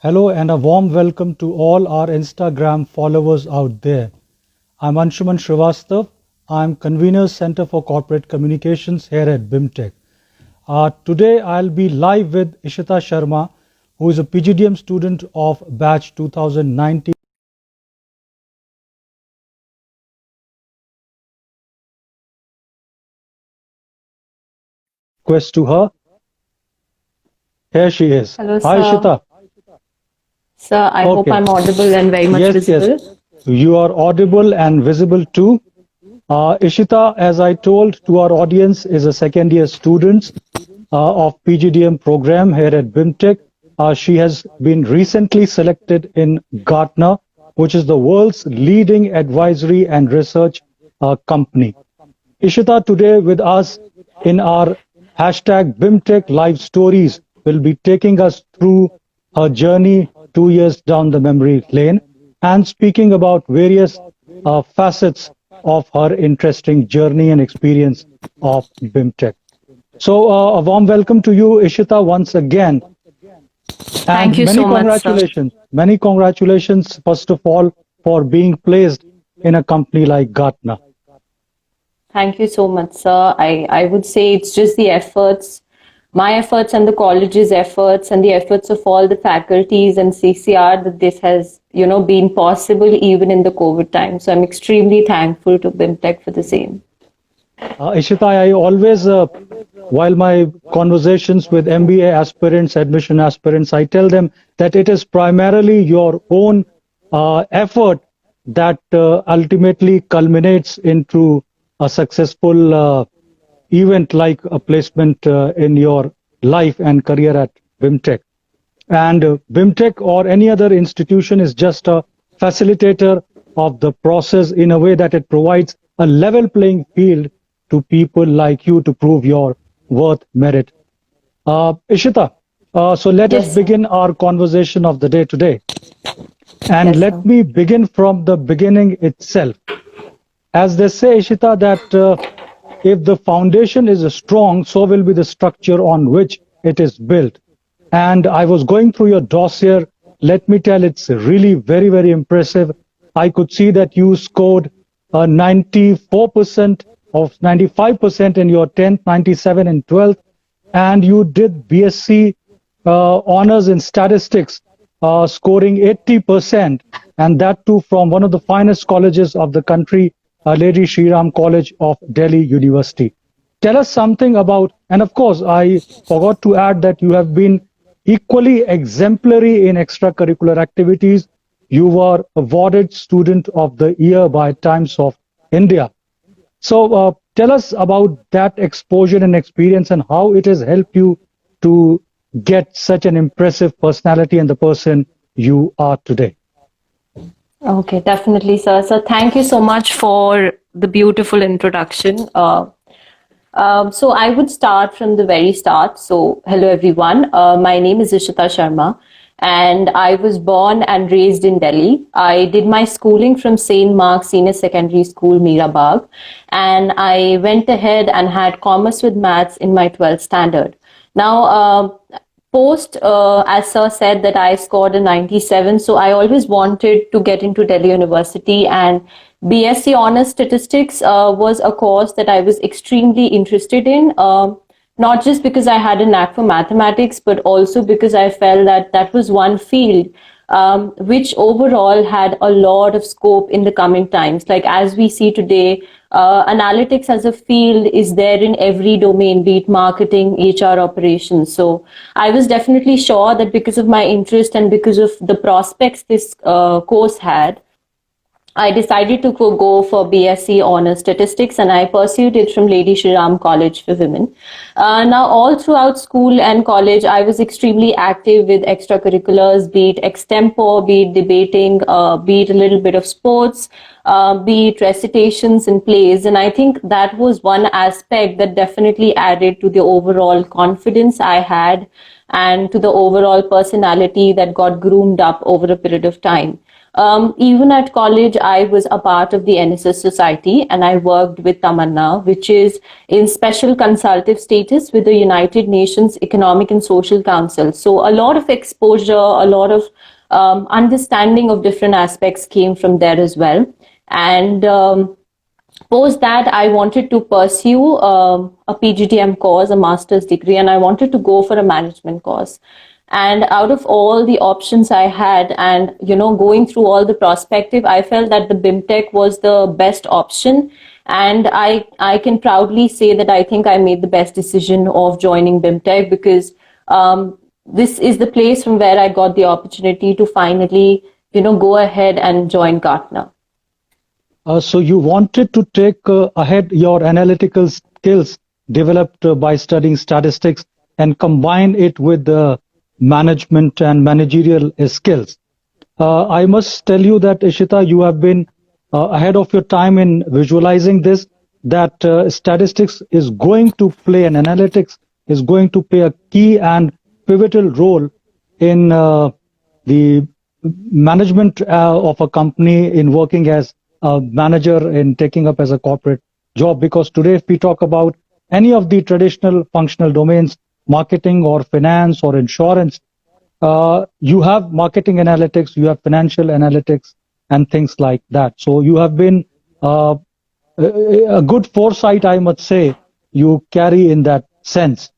Hello and a warm welcome to all our Instagram followers out there. I'm Anshuman Srivastav. I'm convener Center for Corporate Communications here at BIMTech. Today I'll be live with Ishita Sharma, who is a PGDM student of batch 2019. Request to her. Here she is. Hello, Hi sir. Ishita. Sir, I hope Okay. I'm audible and very much Yes, visible. yes. You are audible and visible too. Ishita, as I told to our audience, is a second year student of PGDM program here at BIMTech. She has been recently selected in Gartner, which is the world's leading advisory and research company. Ishita today with us in our hashtag BIMTech Live Stories will be taking us through her journey 2 years down the memory lane and speaking about various facets of her interesting journey and experience of BIMTech. So a warm welcome to you, Ishita, once again. Thank And you so much, sir. many congratulations, first of all, for being placed in a company like Gartner. Thank you so much, sir. I would say it's just the efforts, my efforts and the college's efforts and the efforts of all the faculties and CCR that this has, been possible even in the COVID time. So I'm extremely thankful to BIMTech for the same. Ishita, I always, while my conversations with MBA aspirants, admission aspirants, I tell them that it is primarily your own effort that ultimately culminates into a successful event like a placement in your life and career at BIMTech. And BIMTech or any other institution is just a facilitator of the process in a way that it provides a level playing field to people like you to prove your worth, merit. Ishita, so let us Yes, sir. begin our conversation of the day today. And Yes, let sir. me begin from the beginning itself. As they say, Ishita, that if the foundation is strong, so will be the structure on which it is built. And I was going through your dossier. Let me tell, it's really very, very impressive. I could see that you scored 94% of 95% in your 10th, 97 in 12th, and you did BSc honors in statistics, scoring 80%, and that too from one of the finest colleges of the country, Lady Shri Ram College of Delhi University. Tell us something about, and of course, I forgot to add that you have been equally exemplary in extracurricular activities. You were awarded Student of the Year by Times of India. So tell us about that exposure and experience and how it has helped you to get such an impressive personality and the person you are today. Okay, definitely, sir. So thank you so much for the beautiful introduction. So I would start from the very start. So hello everyone. My name is Ishita Sharma, and I was born and raised in Delhi. I did my schooling from St. Mark's Senior Secondary School, Mirabagh, and I went ahead and had commerce with maths in my 12th standard. Now, post, as sir said, that I scored a 97. So I always wanted to get into Delhi University, and BSc Honors Statistics was a course that I was extremely interested in. Not just because I had a knack for mathematics, but also because I felt that that was one field which overall had a lot of scope in the coming times. Like as we see today, analytics as a field is there in every domain, be it marketing, HR operations. So I was definitely sure that because of my interest and because of the prospects this course had, I decided to go for BSc Honors Statistics, and I pursued it from Lady Shri Ram College for Women. Now, all throughout school and college, I was extremely active with extracurriculars, be it extempore, be it debating, be it a little bit of sports, be it recitations and plays. And I think that was one aspect that definitely added to the overall confidence I had and to the overall personality that got groomed up over a period of time. Even at college, I was a part of the NSS Society and I worked with Tamanna, which is in special consultative status with the United Nations Economic and Social Council. So a lot of exposure, a lot of understanding of different aspects came from there as well. And post that, I wanted to pursue a PGDM course, a master's degree, and I wanted to go for a management course. And out of all the options I had, and going through all the prospective, I felt that the BIMTech was the best option. And I can proudly say that I think I made the best decision of joining BIMTech because this is the place from where I got the opportunity to finally, go ahead and join Gartner. So you wanted to take ahead your analytical skills developed by studying statistics and combine it with the management and managerial skills. I must tell you that, Ishita, you have been ahead of your time in visualizing this, that statistics is going to play and analytics is going to play a key and pivotal role in the management of a company, in working as a manager, in taking up as a corporate job. Because today, if we talk about any of the traditional functional domains, marketing or finance or insurance, you have marketing analytics, you have financial analytics and things like that. So you have been a good foresight, I must say, you carry in that sense.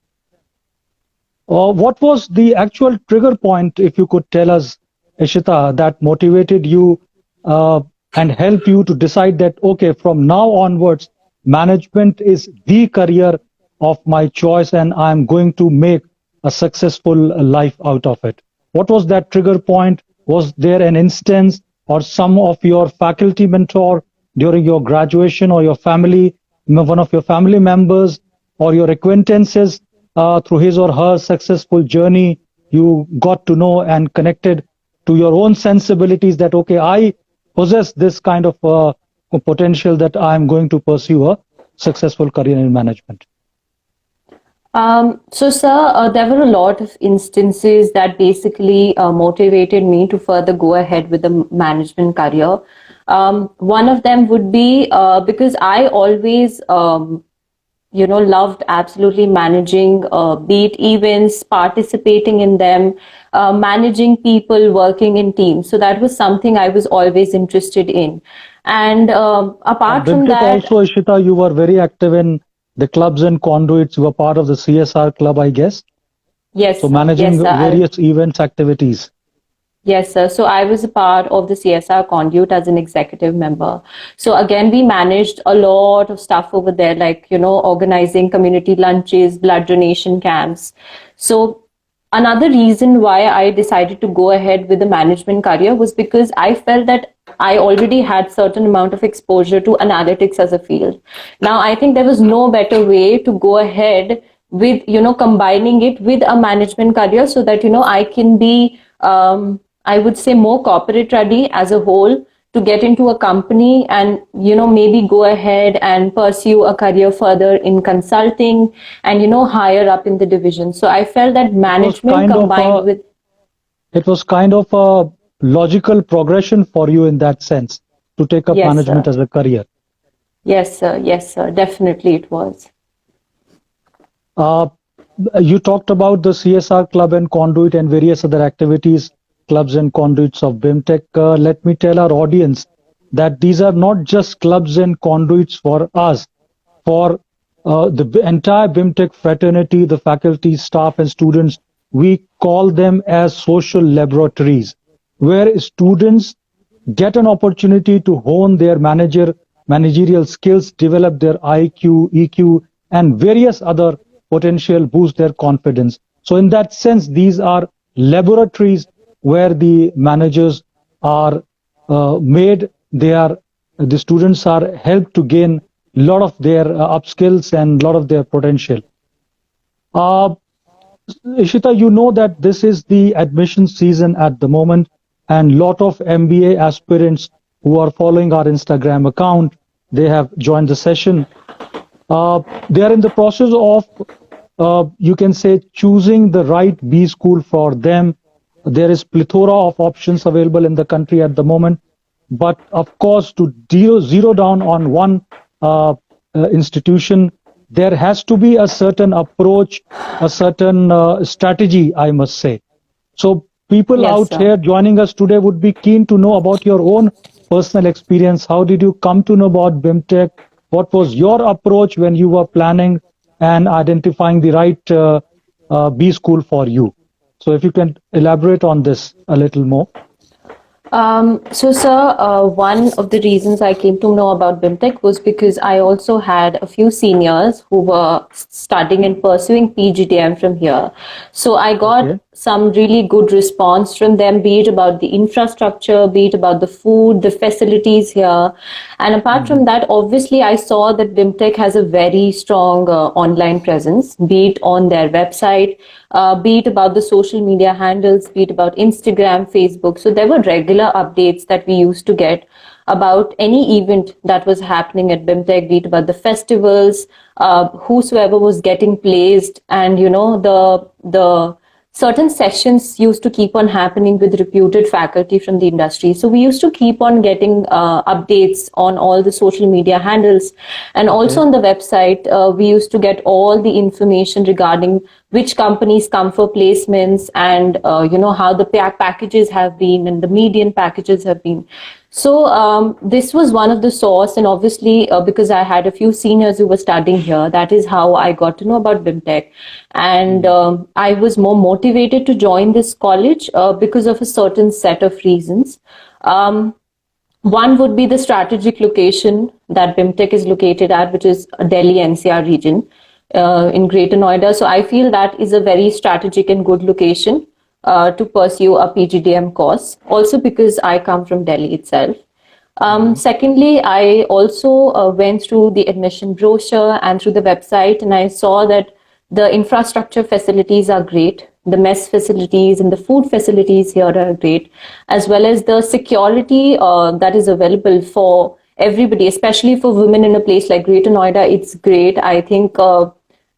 What was the actual trigger point, if you could tell us, Ishita, that motivated you and helped you to decide that, okay, from now onwards, management is the career of my choice and I'm going to make a successful life out of it? What was that trigger point? Was there an instance or some of your faculty mentor during your graduation, or your family, one of your family members or your acquaintances through his or her successful journey, you got to know and connected to your own sensibilities that, okay, I possess this kind of potential that I'm going to pursue a successful career in management? So, sir, there were a lot of instances that basically motivated me to further go ahead with the management career. One of them would be because I always, loved absolutely managing, be it events, participating in them, managing people, working in teams. So that was something I was always interested in. And apart from that, also, Ishita, you were very active in the clubs and conduits. You were part of the CSR club, I guess. Yes. So managing various events, activities. Yes, sir. So I was a part of the CSR conduit as an executive member. So again, we managed a lot of stuff over there, like, organizing community lunches, blood donation camps. So another reason why I decided to go ahead with the management career was because I felt that I already had certain amount of exposure to analytics as a field. Now, I think there was no better way to go ahead with, combining it with a management career so that, I can be, I would say, more corporate ready as a whole to get into a company and, maybe go ahead and pursue a career further in consulting and, higher up in the division. So I felt that management combined with... It was kind of a logical progression for you in that sense, to take up management as a career. Yes, sir. Yes, sir. Definitely it was. You talked about the CSR club and conduit and various other activities, clubs and conduits of BIMTech. Let me tell our audience that these are not just clubs and conduits for us. For the entire BIMTech fraternity, the faculty, staff and students, we call them as social laboratories, where students get an opportunity to hone their managerial skills, develop their IQ, EQ, and various other potential, boost their confidence. So in that sense, these are laboratories where the managers are made. The students are helped to gain a lot of their upskills and a lot of their potential. Ishita, you know that this is the admission season at the moment, and lot of MBA aspirants who are following our Instagram account, they have joined the session. They are in the process of, you can say, choosing the right B school for them. There is plethora of options available in the country at the moment. But of course, to zero down on one institution, there has to be a certain approach, a certain strategy, I must say. So people Yes, out sir. here joining us today would be keen to know about your own personal experience. How did you come to know about BIMTech? What was your approach when you were planning and identifying the right B school for you? So if you can elaborate on this a little more. So, sir, one of the reasons I came to know about BIMTech was because I also had a few seniors who were studying and pursuing PGDM from here. So I got Okay. some really good response from them, be it about the infrastructure, be it about the food, the facilities here. And apart from that, obviously, I saw that BIMTech has a very strong online presence, be it on their website, be it about the social media handles, be it about Instagram, Facebook. So there were regular updates that we used to get about any event that was happening at BIMTech, be it about the festivals, whosoever was getting placed, and the certain sessions used to keep on happening with reputed faculty from the industry. So we used to keep on getting updates on all the social media handles, and also on the website, we used to get all the information regarding which companies come for placements, and how the packages have been and the median packages have been. So this was one of the source, and obviously because I had a few seniors who were studying here, that is how I got to know about BIMTech, and I was more motivated to join this college because of a certain set of reasons. One would be the strategic location that BIMTech is located at, which is Delhi NCR region in Greater Noida. So I feel that is a very strategic and good location to pursue a PGDM course. Also because I come from Delhi itself. Secondly, I also went through the admission brochure and through the website, and I saw that the infrastructure facilities are great. The mess facilities and the food facilities here are great, as well as the security that is available for everybody, especially for women in a place like Greater Noida. It's great. I think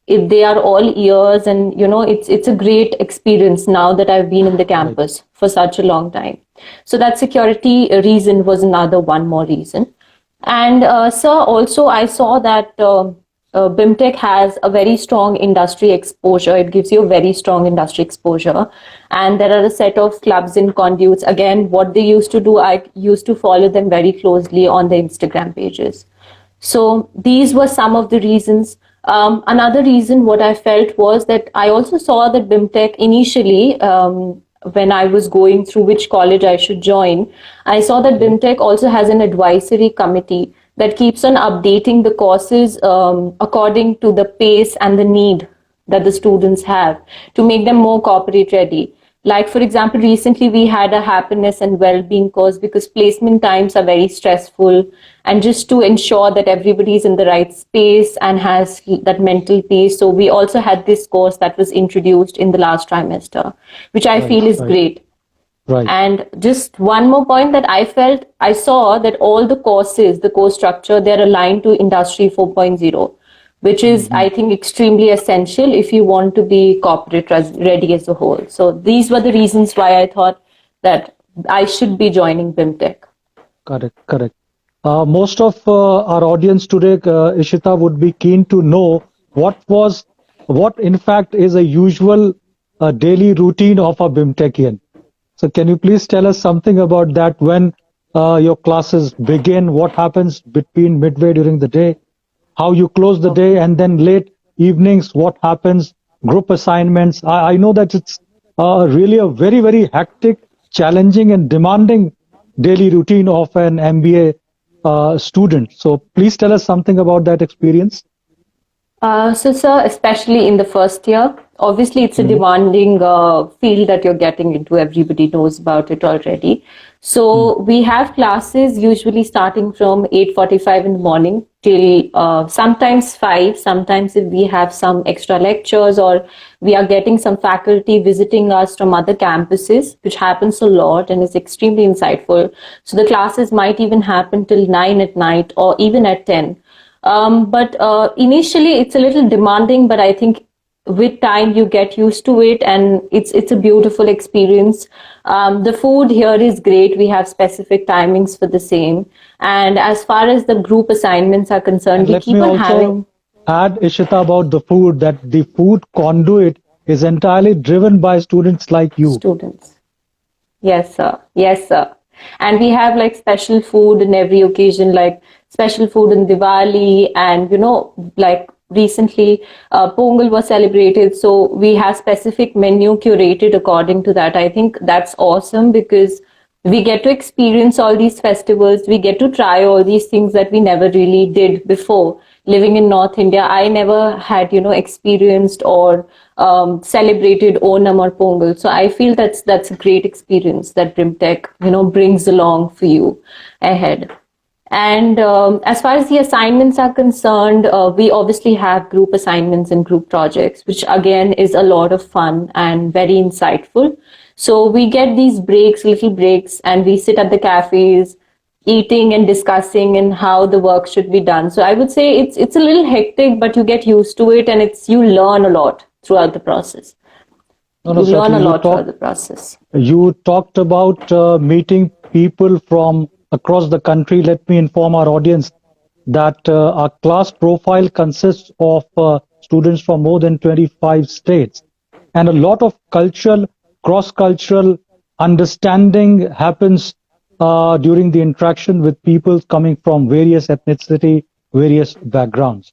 if they are all ears, and it's a great experience now that I've been in the campus for such a long time. So that security reason was another one more reason. And sir, also I saw that BIMTech has a very strong industry exposure. It gives you a very strong industry exposure. And there are a set of clubs and conduits. Again, what they used to do, I used to follow them very closely on the Instagram pages. So these were some of the reasons. Another reason what I felt was that I also saw that BIMTech initially, when I was going through which college I should join, I saw that BIMTech also has an advisory committee that keeps on updating the courses according to the pace and the need that the students have to make them more corporate ready. Like, for example, recently we had a happiness and well-being course because placement times are very stressful. And just to ensure that everybody is in the right space and has that mental peace. So we also had this course that was introduced in the last trimester, which I feel is great. Right. And just one more point that I saw that all the courses, the course structure, they're aligned to Industry 4.0, which is, I think, extremely essential if you want to be corporate ready as a whole. So these were the reasons why I thought that I should be joining BIMTech. Correct. Most of our audience today, Ishita, would be keen to know what in fact is a usual daily routine of a BIMTechian. So can you please tell us something about that? When your classes begin, what happens between midway during the day, how you close the day, and then late evenings, what happens, group assignments. I know that it's really a very, very hectic, challenging and demanding daily routine of an MBA student. So please tell us something about that experience. So, sir, especially in the first year, obviously it's a demanding field that you're getting into. Everybody knows about it already. So we have classes usually starting from 8:45 in the morning till sometimes 5. Sometimes if we have some extra lectures or we are getting some faculty visiting us from other campuses, which happens a lot and is extremely insightful. So the classes might even happen till 9 at night or even at 10. But initially it's a little demanding, but I think with time you get used to it, and it's a beautiful experience. The food here is great. We have specific timings for the same. And as far as the group assignments are concerned, And we let me keep on also having add, Ishita, about the food, that the food conduit is entirely driven by students like you. students. Yes, sir. Yes, sir. And we have like special food in every occasion, like special food in Diwali, and like recently, Pongal was celebrated, so we have specific menu curated according to that. I think that's awesome because we get to experience all these festivals. We get to try all these things that we never really did before. Living in North India, I never had, experienced or celebrated Onam or Pongal. So I feel that's a great experience that BRIMTech, brings along for you ahead. And as far as the assignments are concerned, we obviously have group assignments and group projects, which again is a lot of fun and very insightful. So we get these breaks, little breaks, and we sit at the cafes, eating and discussing and how the work should be done. So I would say it's a little hectic, but you get used to it, and you learn a lot throughout the process. No, You no, learn a certainly. lot throughout the process. You talked about meeting people from across the country. Let me inform our audience that our class profile consists of students from more than 25 states, and a lot of cross-cultural understanding happens during the interaction with people coming from various ethnicity, various backgrounds.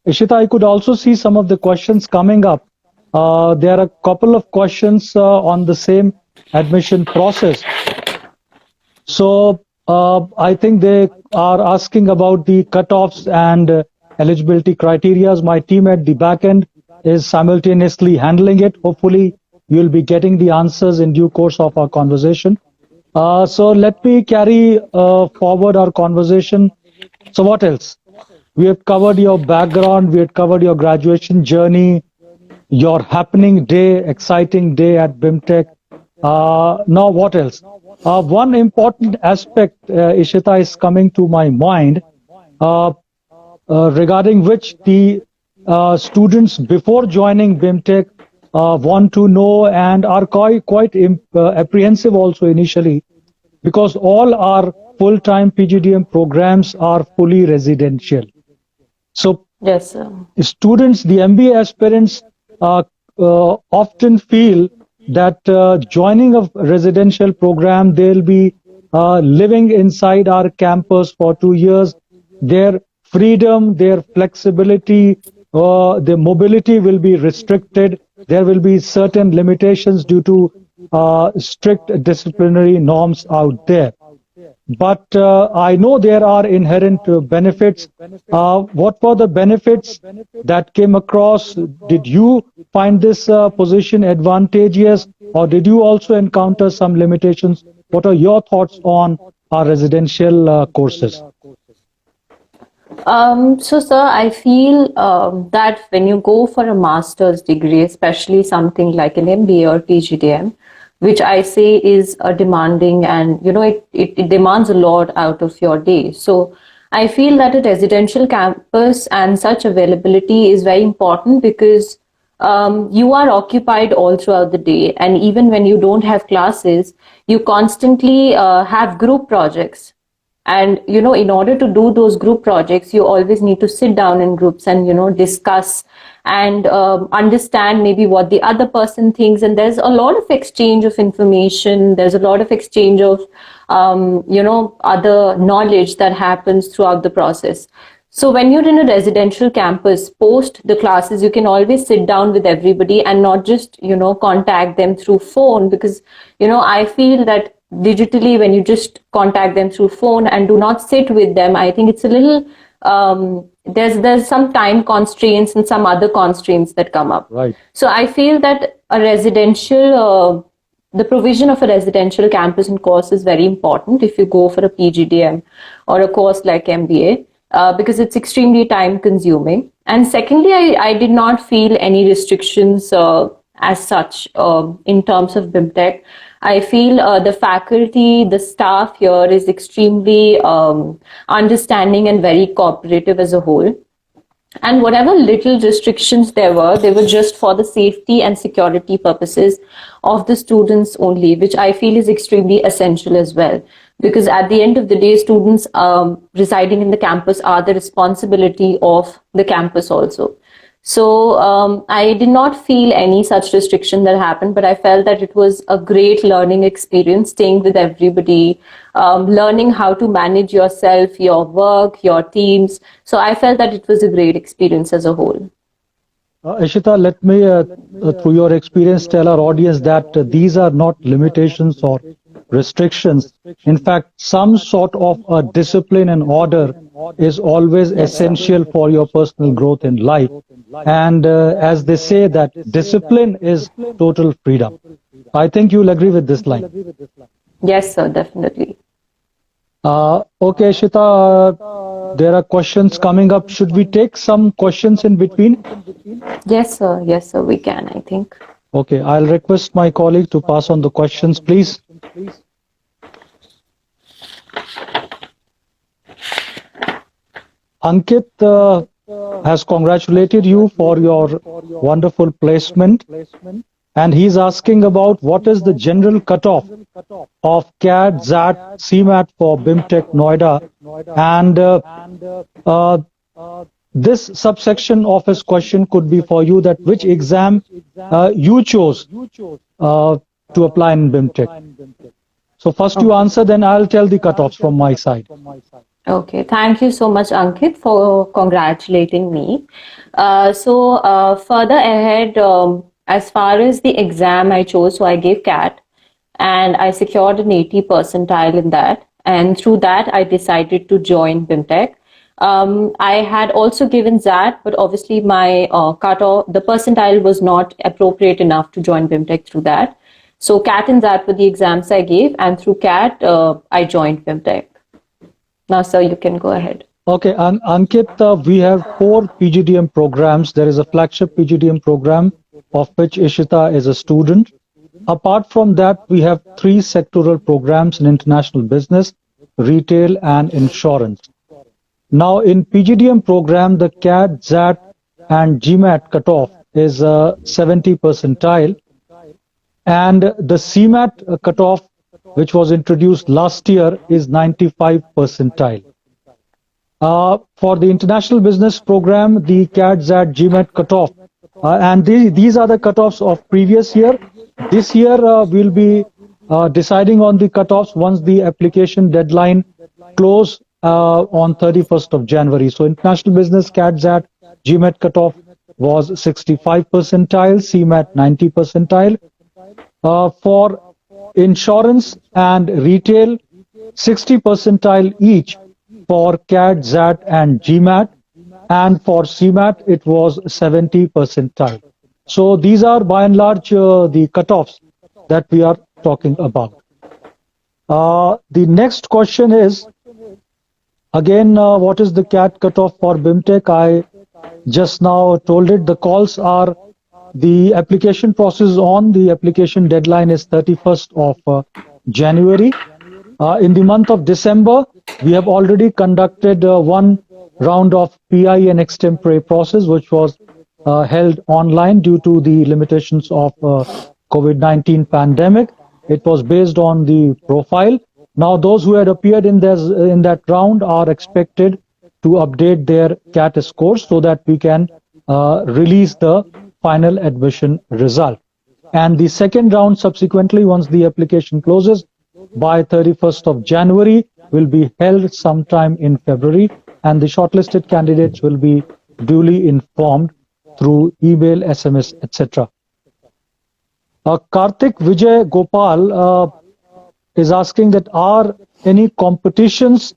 Ishita, I could also see some of the questions coming up. There are a couple of questions on the same admission process. So I think they are asking about the cutoffs and eligibility criteria. My team at the back end is simultaneously handling it. Hopefully, you'll be getting the answers in due course of our conversation. So let me carry forward our conversation. So what else? We have covered your background. We have covered your graduation journey, your happening day, exciting day at BIMTech. Now, what else? One important aspect, Ishita, is coming to my mind, uh, regarding which the students before joining BIMTech want to know and are quite apprehensive also initially, because all our full-time PGDM programs are fully residential. So Yes, sir. students, the MBA aspirants, often feel that joining a residential program, they'll be living inside our campus for 2 years. Their freedom, their flexibility, their mobility will be restricted. There will be certain limitations due to strict disciplinary norms out there. But I know there are inherent benefits. What were the benefits that came across? Did you find this position advantageous, or did you also encounter some limitations? What are your thoughts on our residential courses? So, sir, I feel that when you go for a master's degree, especially something like an MBA or PGDM, which I say is a demanding, and it demands a lot out of your day. So I feel that a residential campus and such availability is very important because you are occupied all throughout the day, and even when you don't have classes, you constantly have group projects. And in order to do those group projects, you always need to sit down in groups and discuss and understand maybe what the other person thinks. And there's a lot of exchange of information, there's a lot of exchange of other knowledge that happens throughout the process. So when you're in a residential campus, post the classes, you can always sit down with everybody and not just contact them through phone, because I feel that digitally, when you just contact them through phone and do not sit with them, I think it's a little there's some time constraints and some other constraints that come up. Right. So I feel that a residential the provision of a residential campus and course is very important if you go for a PGDM or a course like MBA, because it's extremely time consuming. And secondly, I did not feel any restrictions as such in terms of BIMTech. I feel the faculty, the staff here is extremely understanding and very cooperative as a whole. And whatever little restrictions there were, they were just for the safety and security purposes of the students only, which I feel is extremely essential as well. Because at the end of the day, students residing in the campus are the responsibility of the campus also. So I did not feel any such restriction that happened, but I felt that it was a great learning experience, staying with everybody, learning how to manage yourself, your work, your teams. So I felt that it was a great experience as a whole. Ishita, let me, through your experience, tell our audience that these are not limitations or restrictions. In fact, some sort of a discipline and order is always essential for your personal growth in life. And as they say, that discipline is total freedom. I think you'll agree with this line. Yes, sir, definitely. Okay, Ishita, there are questions coming up. Should we take some questions in between? Yes, sir. Yes, sir, we can, I think. Okay, I'll request my colleague to pass on the questions, please. Ankit has congratulated you for your wonderful placement, and he's asking about what is the general cutoff of CAT, ZAT, CMAT for BIMTech Noida, and this subsection of his question could be for you, that which exam you chose to apply in BIMTech. So first you answer, then I'll tell the cutoffs from my side. Okay, thank you so much, Ankit, for congratulating me. Further ahead, as far as the exam I chose, so I gave CAT and I secured an 80 percentile in that. And through that, I decided to join BIMTech. I had also given ZAT, but obviously my cutoff, the percentile was not appropriate enough to join BIMTech through that. So CAT and ZAT were the exams I gave, and through CAT, I joined BIMTech. Now, sir, you can go ahead. Okay, Ankit, we have 4 PGDM programs. There is a flagship PGDM program of which Ishita is a student. Apart from that, we have 3 sectoral programs in international business, retail, and insurance. Now, in PGDM program, the CAT, ZAT, and GMAT cutoff is 70 percentile, and the CMAT cutoff, which was introduced last year, is 95 percentile. For the international business program, the CAT, ZAT, GMAT cutoff, and these are the cutoffs of previous year. This year, we'll be deciding on the cutoffs once the application deadline close on 31st of January. So international business CAT, ZAT, GMAT cutoff was 65 percentile, CMAT 90 percentile. For insurance and retail, 60 percentile each for CAT, ZAT, and GMAT, and for CMAT it was 70 percentile. So these are by and large the cutoffs that we are talking about. The next question is, again, what is the CAT cutoff for BIMTech? I just now told it. The calls are, the application process on, the application deadline is 31st of January. In the month of December, we have already conducted one round of PI and extempore process, which was held online due to the limitations of COVID-19 pandemic. It was based on the profile. Now, those who had appeared in that round are expected to update their CAT scores so that we can release the final admission result. And the second round subsequently, once the application closes by 31st of January, will be held sometime in February, and the shortlisted candidates will be duly informed through email, SMS, etc. Karthik Vijay Gopal is asking that are any competitions,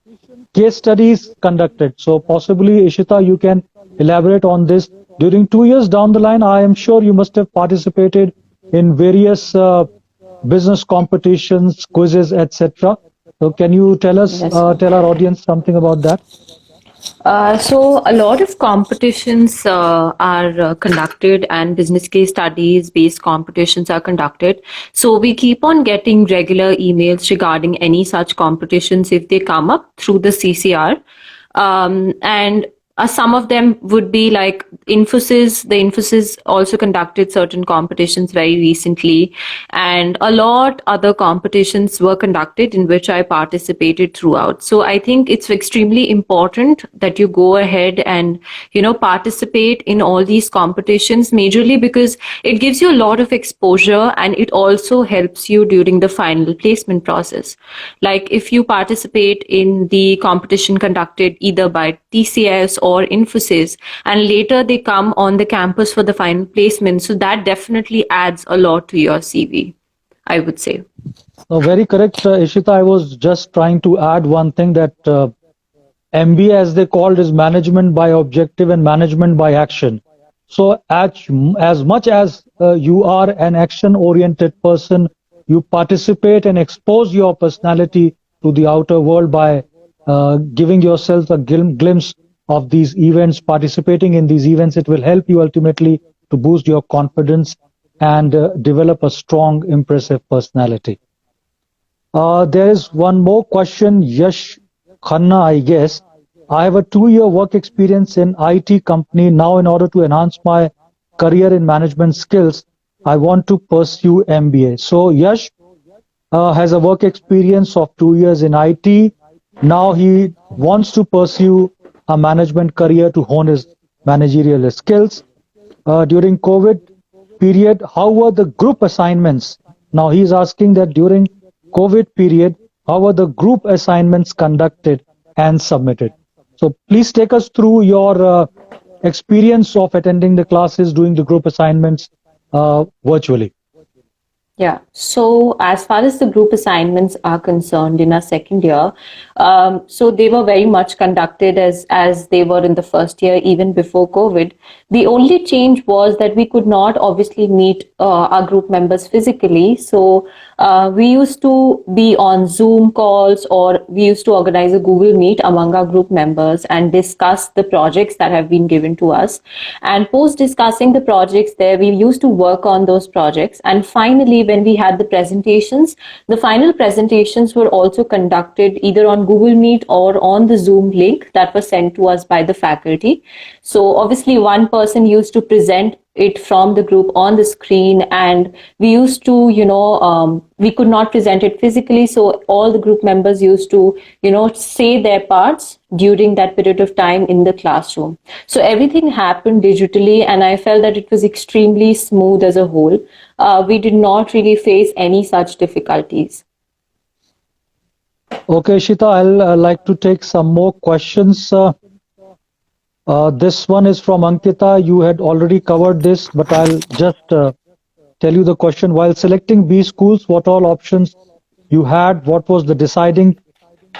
case studies conducted? So possibly, Ishita, you can elaborate on this. During 2 years down the line, I am sure you must have participated in various business competitions, quizzes, etc. So can you tell us, Yes. tell our audience something about that? So a lot of competitions are conducted, and business case studies based competitions are conducted. So we keep on getting regular emails regarding any such competitions if they come up through the CCR. And some of them would be like Infosys. The Infosys also conducted certain competitions very recently, and a lot other competitions were conducted in which I participated throughout. So I think it's extremely important that you go ahead and participate in all these competitions, majorly because it gives you a lot of exposure and it also helps you during the final placement process. Like if you participate in the competition conducted either by TCS or Infosys, and later they come on the campus for the final placement, so that definitely adds a lot to your CV, I would say. No, very correct, Ishita. I was just trying to add one thing that MBA, as they called, is management by objective and management by action. So, as much as you are an action-oriented person, you participate and expose your personality to the outer world by giving yourself a glimpse of these events, participating in these events. It will help you ultimately to boost your confidence and develop a strong, impressive personality. There is one more question, Yash Khanna, I guess. I have a 2-year work experience in IT company. Now, in order to enhance my career in management skills, I want to pursue MBA. So, Yash has a work experience of 2 years in IT. Now he wants to pursue a management career to hone his managerial skills. During COVID period, how were the group assignments? Now he's asking that during COVID period, how were the group assignments conducted and submitted? So please take us through your experience of attending the classes, doing the group assignments virtually. Yeah. So as far as the group assignments are concerned in our second year, so they were very much conducted as they were in the first year, even before COVID. The only change was that we could not obviously meet our group members physically. So we used to be on Zoom calls, or we used to organize a Google Meet among our group members and discuss the projects that have been given to us. And post discussing the projects there, we used to work on those projects. And finally, when we had the presentations, the final presentations were also conducted either on Google Meet or on the Zoom link that was sent to us by the faculty. So obviously one person used to present it from the group on the screen, and we used to we could not present it physically, so all the group members used to say their parts during that period of time in the classroom. So everything happened digitally, and I felt that it was extremely smooth as a whole. We did not really face any such difficulties. Okay, Shita, I'll like to take some more questions. This one is from Ankita. You had already covered this, but I'll just tell you the question. While selecting B schools, what all options you had? What was the deciding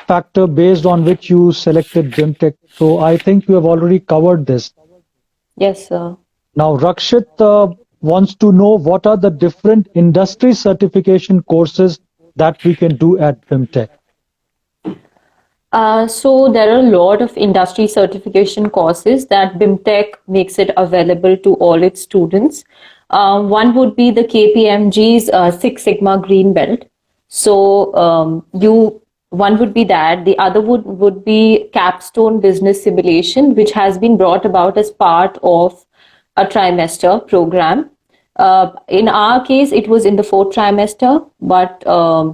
factor based on which you selected BIMTech? So I think you have already covered this. Yes, sir. Now, Rakshit wants to know what are the different industry certification courses that we can do at BIMTech. So there are a lot of industry certification courses that BIMTech makes it available to all its students. One would be the KPMG's Six Sigma Green Belt. So one would be that. The other would be Capstone Business Simulation, which has been brought about as part of a trimester program. In our case, it was in the 4th trimester, but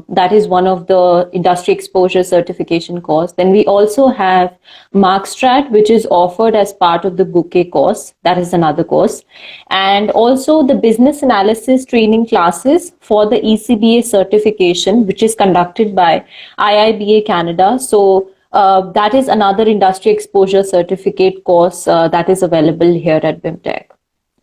that is one of the industry exposure certification course. Then we also have Markstrat, which is offered as part of the Bouquet course. That is another course. And also the business analysis training classes for the ECBA certification, which is conducted by IIBA Canada. So that is another industry exposure certificate course that is available here at BIMTech.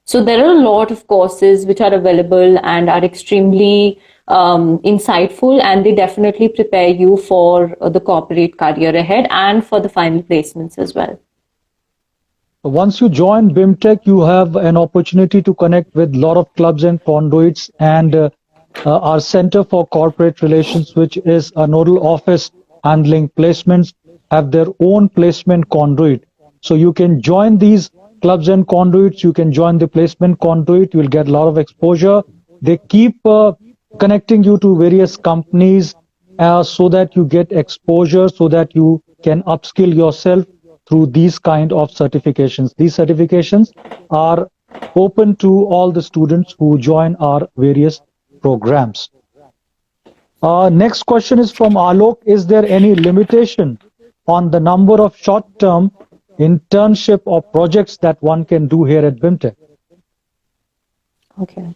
So there are a lot of courses which are available and are extremely insightful, and they definitely prepare you for the corporate career ahead and for the final placements as well. Once you join BIMTech, you have an opportunity to connect with a lot of clubs and conduits, and our Center for Corporate Relations, which is a nodal office handling placements, have their own placement conduit. So you can join these clubs and conduits, you can join the placement conduit, you will get a lot of exposure. They keep connecting you to various companies so that you get exposure, so that you can upskill yourself through these kind of certifications. These certifications are open to all the students who join our various programs. Next question is from Alok. Is there any limitation on the number of short-term internship or projects that one can do here at BIMTech? Okay.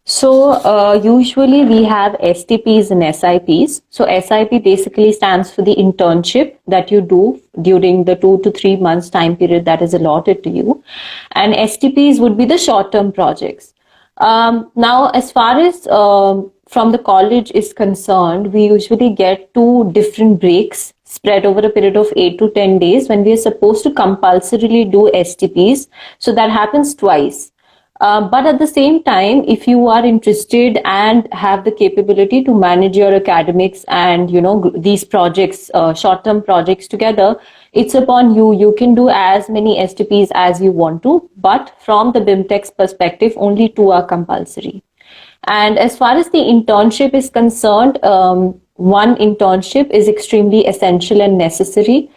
So usually we have STPs and SIPs. So SIP basically stands for the internship that you do during the 2 to 3 months time period that is allotted to you. And STPs would be the short-term projects. Now, as far as from the college is concerned, we usually get 2 different breaks spread over a period of 8 to 10 days when we are supposed to compulsorily do STPs. So that happens twice. But at the same time, if you are interested and have the capability to manage your academics and these projects, short-term projects together, it's upon you. You can do as many STPs as you want to, but from the BIMTech's perspective, only 2 are compulsory. And as far as the internship is concerned, one internship is extremely essential and necessary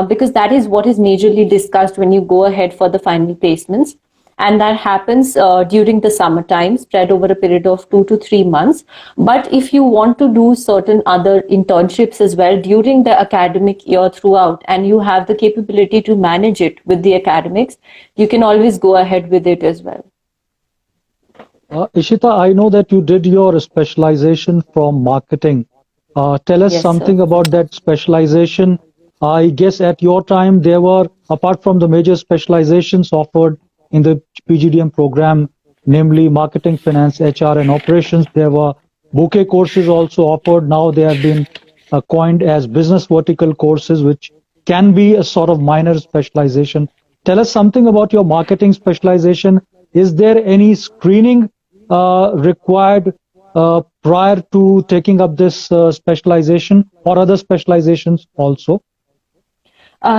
because that is what is majorly discussed when you go ahead for the final placements. And that happens during the summertime, spread over a period of 2 to 3 months. But if you want to do certain other internships as well during the academic year throughout, and you have the capability to manage it with the academics, you can always go ahead with it as well. Ishita, I know that you did your specialization from marketing. Tell us something about that specialization. I guess at your time there were, apart from the major specializations offered in the PGDM program, namely marketing, finance, HR, and operations, there were bouquet courses also offered. Now they have been coined as business vertical courses, which can be a sort of minor specialization. Tell us something about your marketing specialization. Is there any screening required prior to taking up this specialization or other specializations also?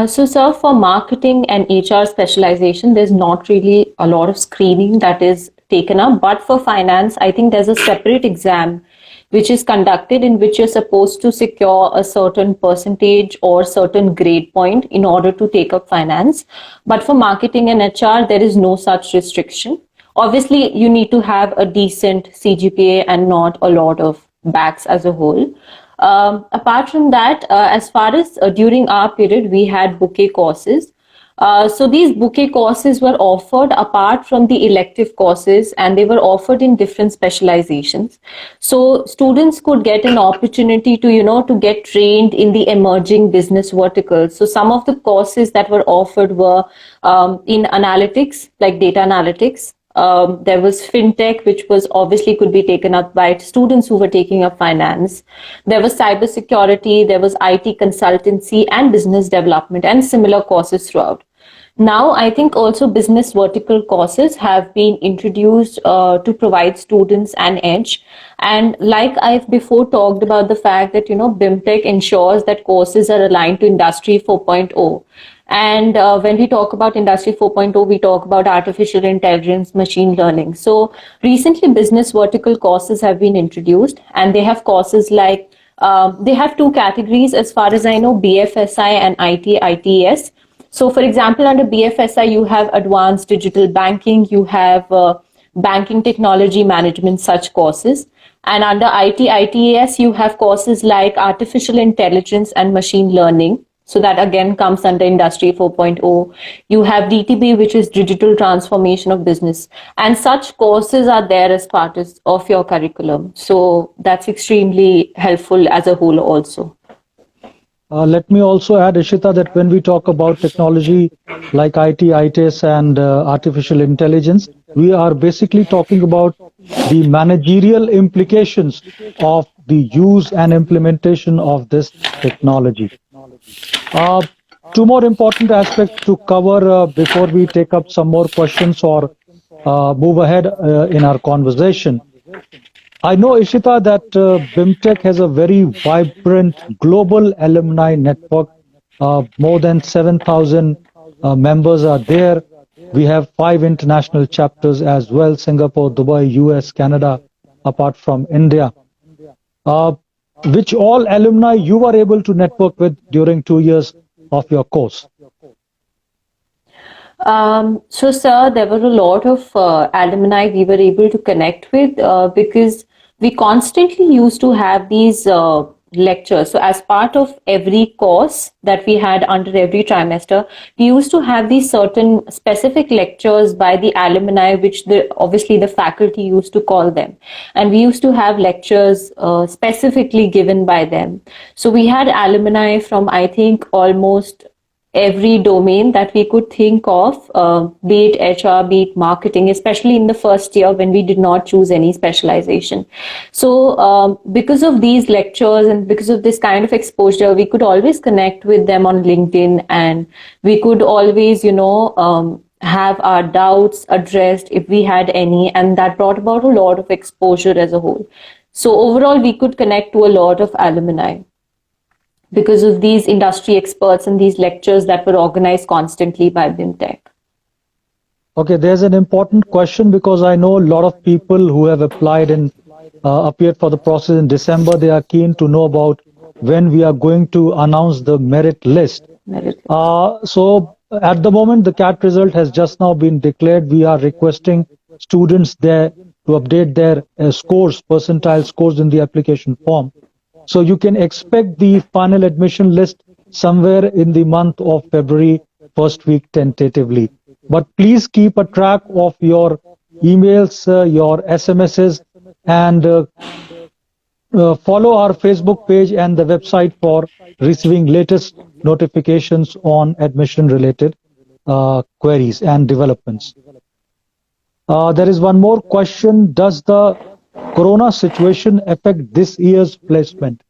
So, sir, for marketing and HR specialization, there's not really a lot of screening that is taken up. But for finance, I think there's a separate exam which is conducted in which you're supposed to secure a certain percentage or certain grade point in order to take up finance. But for marketing and HR, there is no such restriction. Obviously, you need to have a decent CGPA and not a lot of backs as a whole. Apart from that, as far as during our period, we had bouquet courses. So these bouquet courses were offered apart from the elective courses, and they were offered in different specializations. So students could get an opportunity to, to get trained in the emerging business verticals. So some of the courses that were offered were in analytics, like data analytics. There was fintech, which was obviously could be taken up by students who were taking up finance. There was cybersecurity, there was IT consultancy and business development and similar courses throughout. Now, I think also business vertical courses have been introduced to provide students an edge. And like I've before talked about the fact that, BIMTech ensures that courses are aligned to Industry 4.0. And when we talk about Industry 4.0, we talk about artificial intelligence, machine learning. So recently, business vertical courses have been introduced, and they have courses like, they have 2 categories as far as I know, BFSI and ITES. So for example, under BFSI, you have advanced digital banking, you have banking technology management, such courses. And under ITES, you have courses like artificial intelligence and machine learning. So that again comes under Industry 4.0. You have DTB, which is digital transformation of business. And such courses are there as part of your curriculum. So that's extremely helpful as a whole also. Let me also add, Ishita, that when we talk about technology like IT, ITS and artificial intelligence, we are basically talking about the managerial implications of the use and implementation of this technology. 2 more important aspects to cover before we take up some more questions or move ahead in our conversation. I know, Ishita, that BIMTech has a very vibrant global alumni network. More than 7,000 members are there. We have 5 international chapters as well: Singapore, Dubai, US, Canada, apart from India. Which all alumni you were able to network with during 2 years of your course? So, sir, there were a lot of alumni we were able to connect with because we constantly used to have these lectures. So, as part of every course that we had under every trimester, we used to have these certain specific lectures by the alumni, which obviously the faculty used to call them, and we used to have lectures specifically given by them. So, we had alumni from I think almost every domain that we could think of, be it HR, be it marketing, especially in the first year when we did not choose any specialization. So, because of these lectures and because of this kind of exposure, we could always connect with them on LinkedIn, and we could always, have our doubts addressed if we had any, and that brought about a lot of exposure as a whole. So, overall, we could connect to a lot of alumni because of these industry experts and these lectures that were organized constantly by BIMTech. Okay, there's an important question because I know a lot of people who have applied and appeared for the process in December. They are keen to know about when we are going to announce the merit list. So at the moment, the CAT result has just now been declared. We are requesting students there to update their scores, percentile scores in the application form. So you can expect the final admission list somewhere in the month of February, first week tentatively. But please keep a track of your emails, your SMSs, and follow our Facebook page and the website for receiving latest notifications on admission related queries and developments. There is one more question. Does the corona situation affect this year's placement?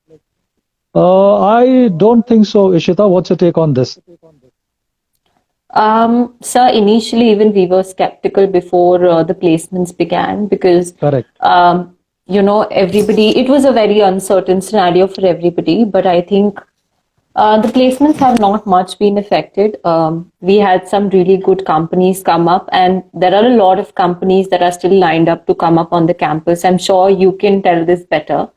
I don't think so. Ishita, what's your take on this? Sir, initially even we were skeptical before the placements began because Correct. Everybody, it was a very uncertain scenario for everybody, but I think the placements have not much been affected. We had some really good companies come up, and there are a lot of companies that are still lined up to come up on the campus. I'm sure you can tell this better.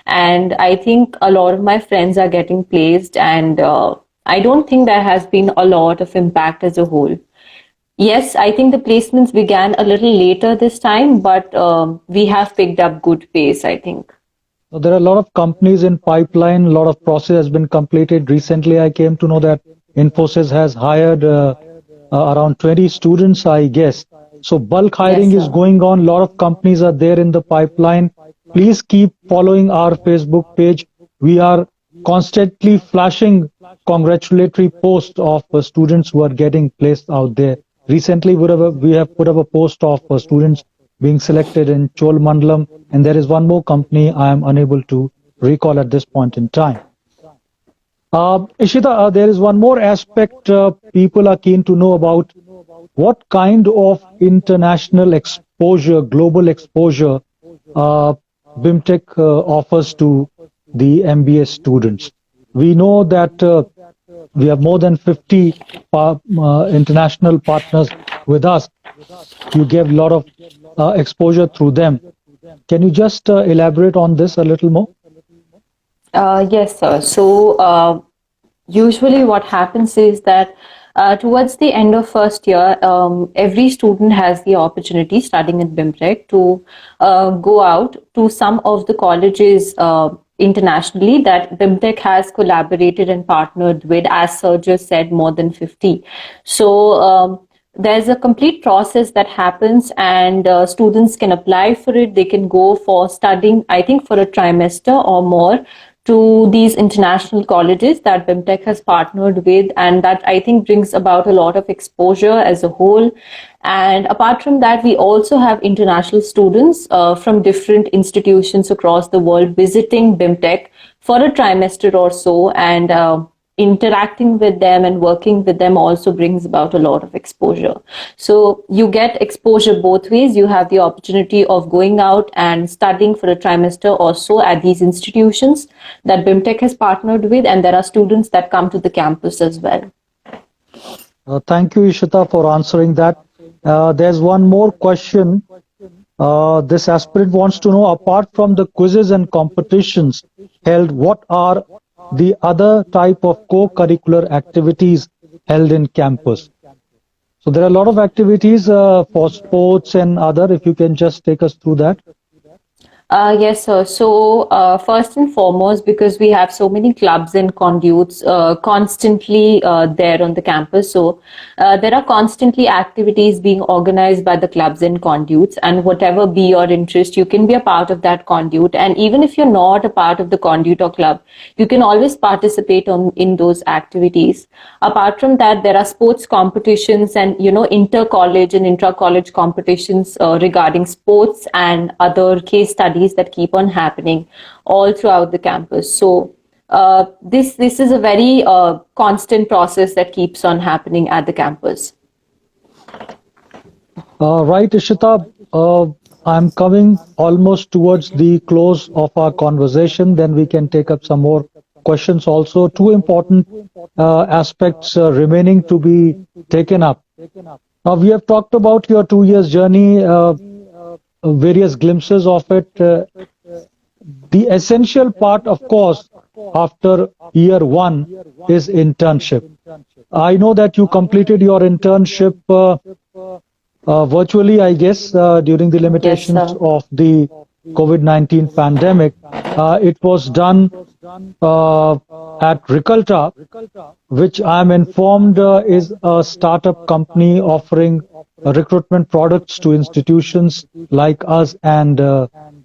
And I think a lot of my friends are getting placed, and I don't think there has been a lot of impact as a whole. Yes, I think the placements began a little later this time, but we have picked up good pace, I think. There are a lot of companies in pipeline. A lot of process has been completed. Recently, I came to know that Infosys has hired around 20 students, I guess. So bulk hiring is going on. A lot of companies are there in the pipeline. Please keep following our Facebook page. We are constantly flashing congratulatory posts of students who are getting placed out there. Recently, we have put up a post of students being selected in Cholamandalam, and there is one more company I am unable to recall at this point in time. Ishita, there is one more aspect people are keen to know about. What kind of international exposure, global exposure, BIMTech offers to the MBA students? We know that we have more than 50 international partners with us. You gave a lot of exposure through them. Can you just elaborate on this a little more? Yes, sir. So usually what happens is that towards the end of first year, every student has the opportunity studying at BIMTech to go out to some of the colleges internationally that BIMTech has collaborated and partnered with, as Sir just said, more than 50. So there's a complete process that happens, and students can apply for it. They can go for studying, I think, for a trimester or more to these international colleges that BIMTech has partnered with, and that I think brings about a lot of exposure as a whole. And apart from that, we also have international students from different institutions across the world visiting BIMTech for a trimester or so, and interacting with them and working with them also brings about a lot of exposure. So you get exposure both ways. You have the opportunity of going out and studying for a trimester or so at these institutions that BIMTech has partnered with, and there are students that come to the campus as well. Thank you, Ishita, for answering that. There's one more question. This aspirant wants to know, apart from the quizzes and competitions held, what are the other type of co-curricular activities held in campus? So there are a lot of activities for sports and other. If you can just take us through that. Yes, sir. So, first and foremost, because we have so many clubs and conduits constantly there on the campus, so there are constantly activities being organized by the clubs and conduits, and whatever be your interest, you can be a part of that conduit. And even if you're not a part of the conduit or club, you can always participate in those activities. Apart from that, there are sports competitions and inter-college and intra-college competitions regarding sports and other case studies that keep on happening all throughout the campus. So this is a very constant process that keeps on happening at the campus. Right, Ishita. I'm coming almost towards the close of our conversation. Then we can take up some more questions also. Two important aspects remaining to be taken up. Now, we have talked about your 2 years journey, various glimpses of it. The essential part, of course, after year one is internship. I know that you completed your internship virtually, I guess, during the limitations of the COVID-19 pandemic. It was done at Riculta, which I'm informed is a startup company offering recruitment products to institutions like us and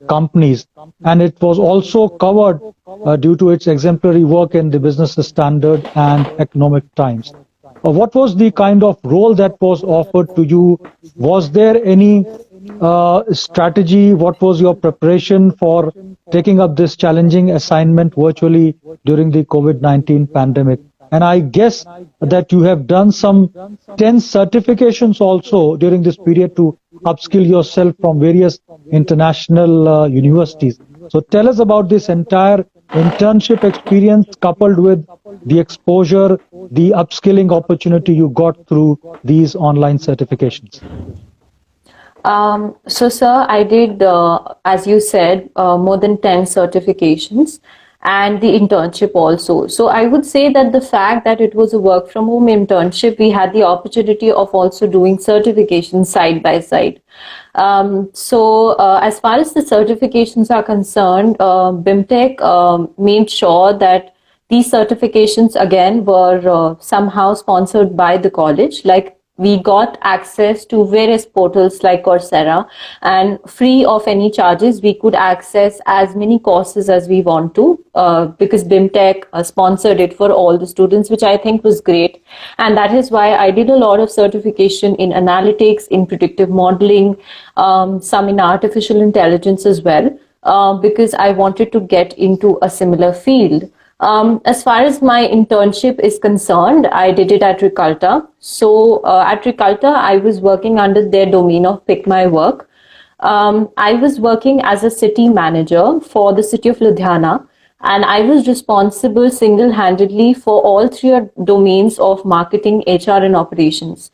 companies. And it was also covered due to its exemplary work in the Business Standard and Economic Times. What was the kind of role that was offered to you? Was there any strategy? What was your preparation for taking up this challenging assignment virtually during the COVID-19 pandemic? And I guess that you have done some 10 certifications also during this period to upskill yourself from various international universities. So tell us about this entire internship experience coupled with the exposure, the upskilling opportunity you got through these online certifications. So, sir, I did, as you said, more than 10 certifications and the internship also. So I would say that the fact that it was a work from home internship, we had the opportunity of also doing certifications side by side. So as far as the certifications are concerned, BIMTech made sure that these certifications again were somehow sponsored by the college. Like, we got access to various portals like Coursera, and free of any charges, we could access as many courses as we want to because BIMTech sponsored it for all the students, which I think was great. And that is why I did a lot of certification in analytics, in predictive modeling, some in artificial intelligence as well, because I wanted to get into a similar field. As far as my internship is concerned, I did it at Riculta. So at Riculta, I was working under their domain of Pick My Work. I was working as a city manager for the city of Ludhiana, and I was responsible single-handedly for all three domains of marketing, HR, and operations.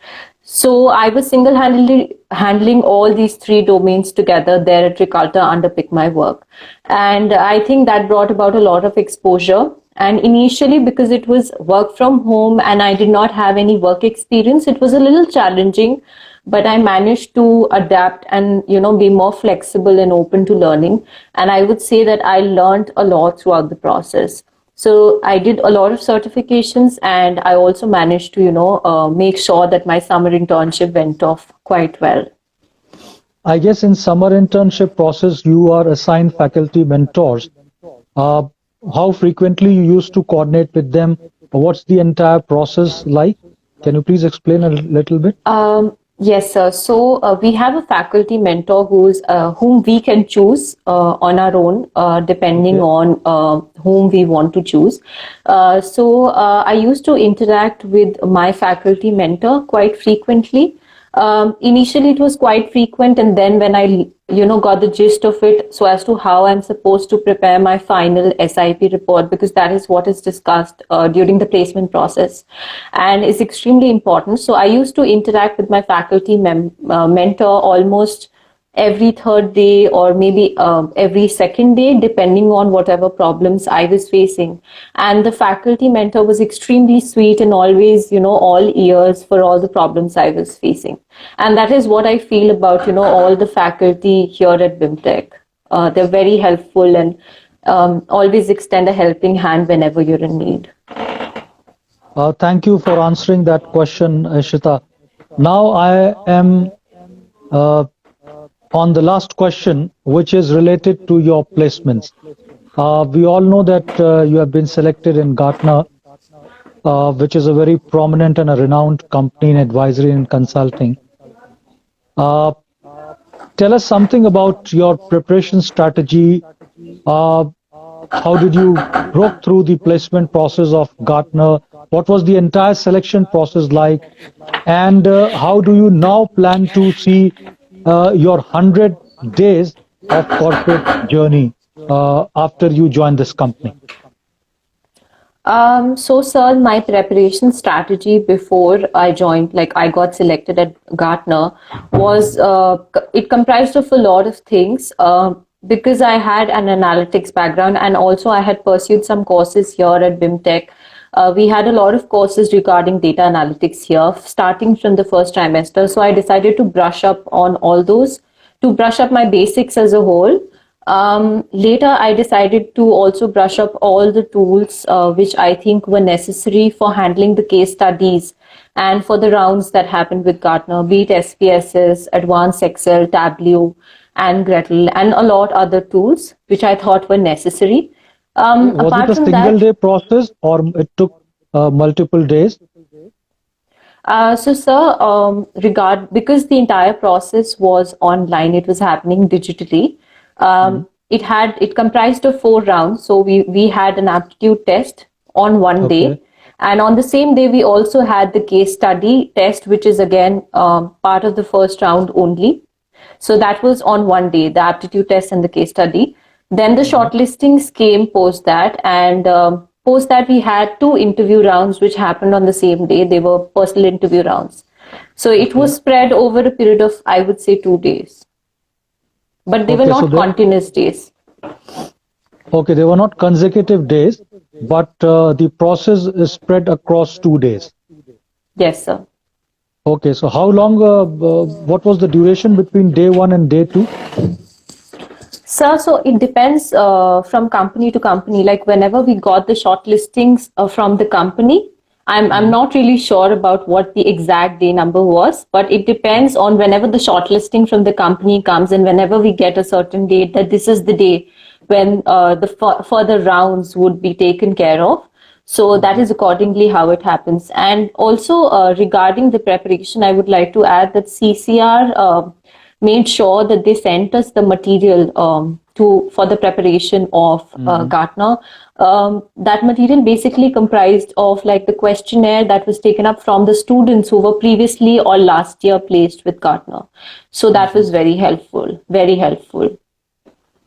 So I was single-handedly handling all these three domains together there at Riculta under Pick My Work. And I think that brought about a lot of exposure. And initially, because it was work from home and I did not have any work experience, it was a little challenging, but I managed to adapt and, be more flexible and open to learning. And I would say that I learned a lot throughout the process. So I did a lot of certifications, and I also managed to, make sure that my summer internship went off quite well. I guess in summer internship process, you are assigned faculty mentors. How frequently you used to coordinate with them? What's the entire process like? Can you please explain a little bit? Yes, sir. So we have a faculty mentor whom we can choose on our own, depending on whom we want to choose. So I used to interact with my faculty mentor quite frequently. Initially, it was quite frequent, and then when I got the gist of it, so as to how I'm supposed to prepare my final SIP report, because that is what is discussed during the placement process and is extremely important. So I used to interact with my faculty mentor almost every third day or maybe every second day, depending on whatever problems I was facing. And the faculty mentor was extremely sweet and always, all ears for all the problems I was facing. And that is what I feel about, all the faculty here at BIMTech. They're very helpful and always extend a helping hand whenever you're in need. Thank you for answering that question, Ishita. Now I am on the last question, which is related to your placements. We all know that you have been selected in Gartner, which is a very prominent and a renowned company in advisory and consulting. Tell us something about your preparation strategy. How did you broke through the placement process of Gartner? What was the entire selection process like? And how do you now plan to see your 100 days of corporate journey after you join this company? So, sir, my preparation strategy before I joined, like I got selected at Gartner, was it comprised of a lot of things. Because I had an analytics background and also I had pursued some courses here at BIMTech. We had a lot of courses regarding data analytics here, starting from the first trimester. So I decided to brush up on all those, to brush up my basics as a whole. Later, I decided to also brush up all the tools which I think were necessary for handling the case studies and for the rounds that happened with Gartner, be it SPSS, Advanced Excel, Tableau, and Gretel, and a lot other tools which I thought were necessary. Was it a single day process or it took multiple days? So, sir, because the entire process was online, it was happening digitally. It comprised of 4 rounds. So we had an aptitude test on one day, and on the same day we also had the case study test, which is again part of the first round only. So that was on one day, the aptitude test and the case study. Then the shortlistings came post that, and post that we had 2 interview rounds which happened on the same day. They were personal interview rounds. So it was spread over a period of, I would say, 2 days. But they were not continuous days. Okay, they were not consecutive days, but the process is spread across 2 days. Yes, sir. Okay, so how long, what was the duration between day 1 and day 2? Sir, so it depends from company to company. Like whenever we got the shortlistings from the company, I'm not really sure about what the exact day number was, but it depends on whenever the shortlisting from the company comes and whenever we get a certain date that this is the day when the further rounds would be taken care of. So that is accordingly how it happens. And also regarding the preparation, I would like to add that CCR made sure that they sent us the material for the preparation of Gartner. That material basically comprised of like the questionnaire that was taken up from the students who were previously or last year placed with Gartner. So that was very helpful, very helpful.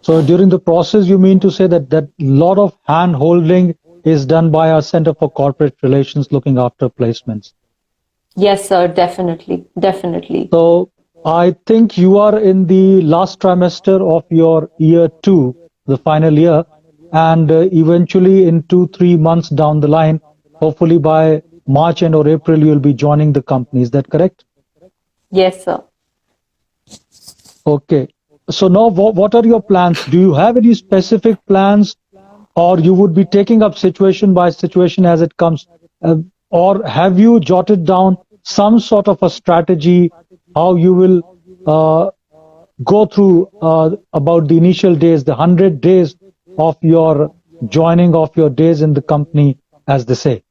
So during the process, you mean to say that lot of hand holding is done by our Center for Corporate Relations looking after placements? Yes, sir, definitely, definitely. So I think you are in the last trimester of your year 2, the final year, and eventually in 2-3 months down the line, hopefully by March and or April, you'll be joining the company. Is that correct? Yes, sir. Okay. So now what are your plans? Do you have any specific plans, or you would be taking up situation by situation as it comes? Or have you jotted down some sort of a strategy how you will go through about the initial days, the 100 days of your joining of your days in the company, as they say?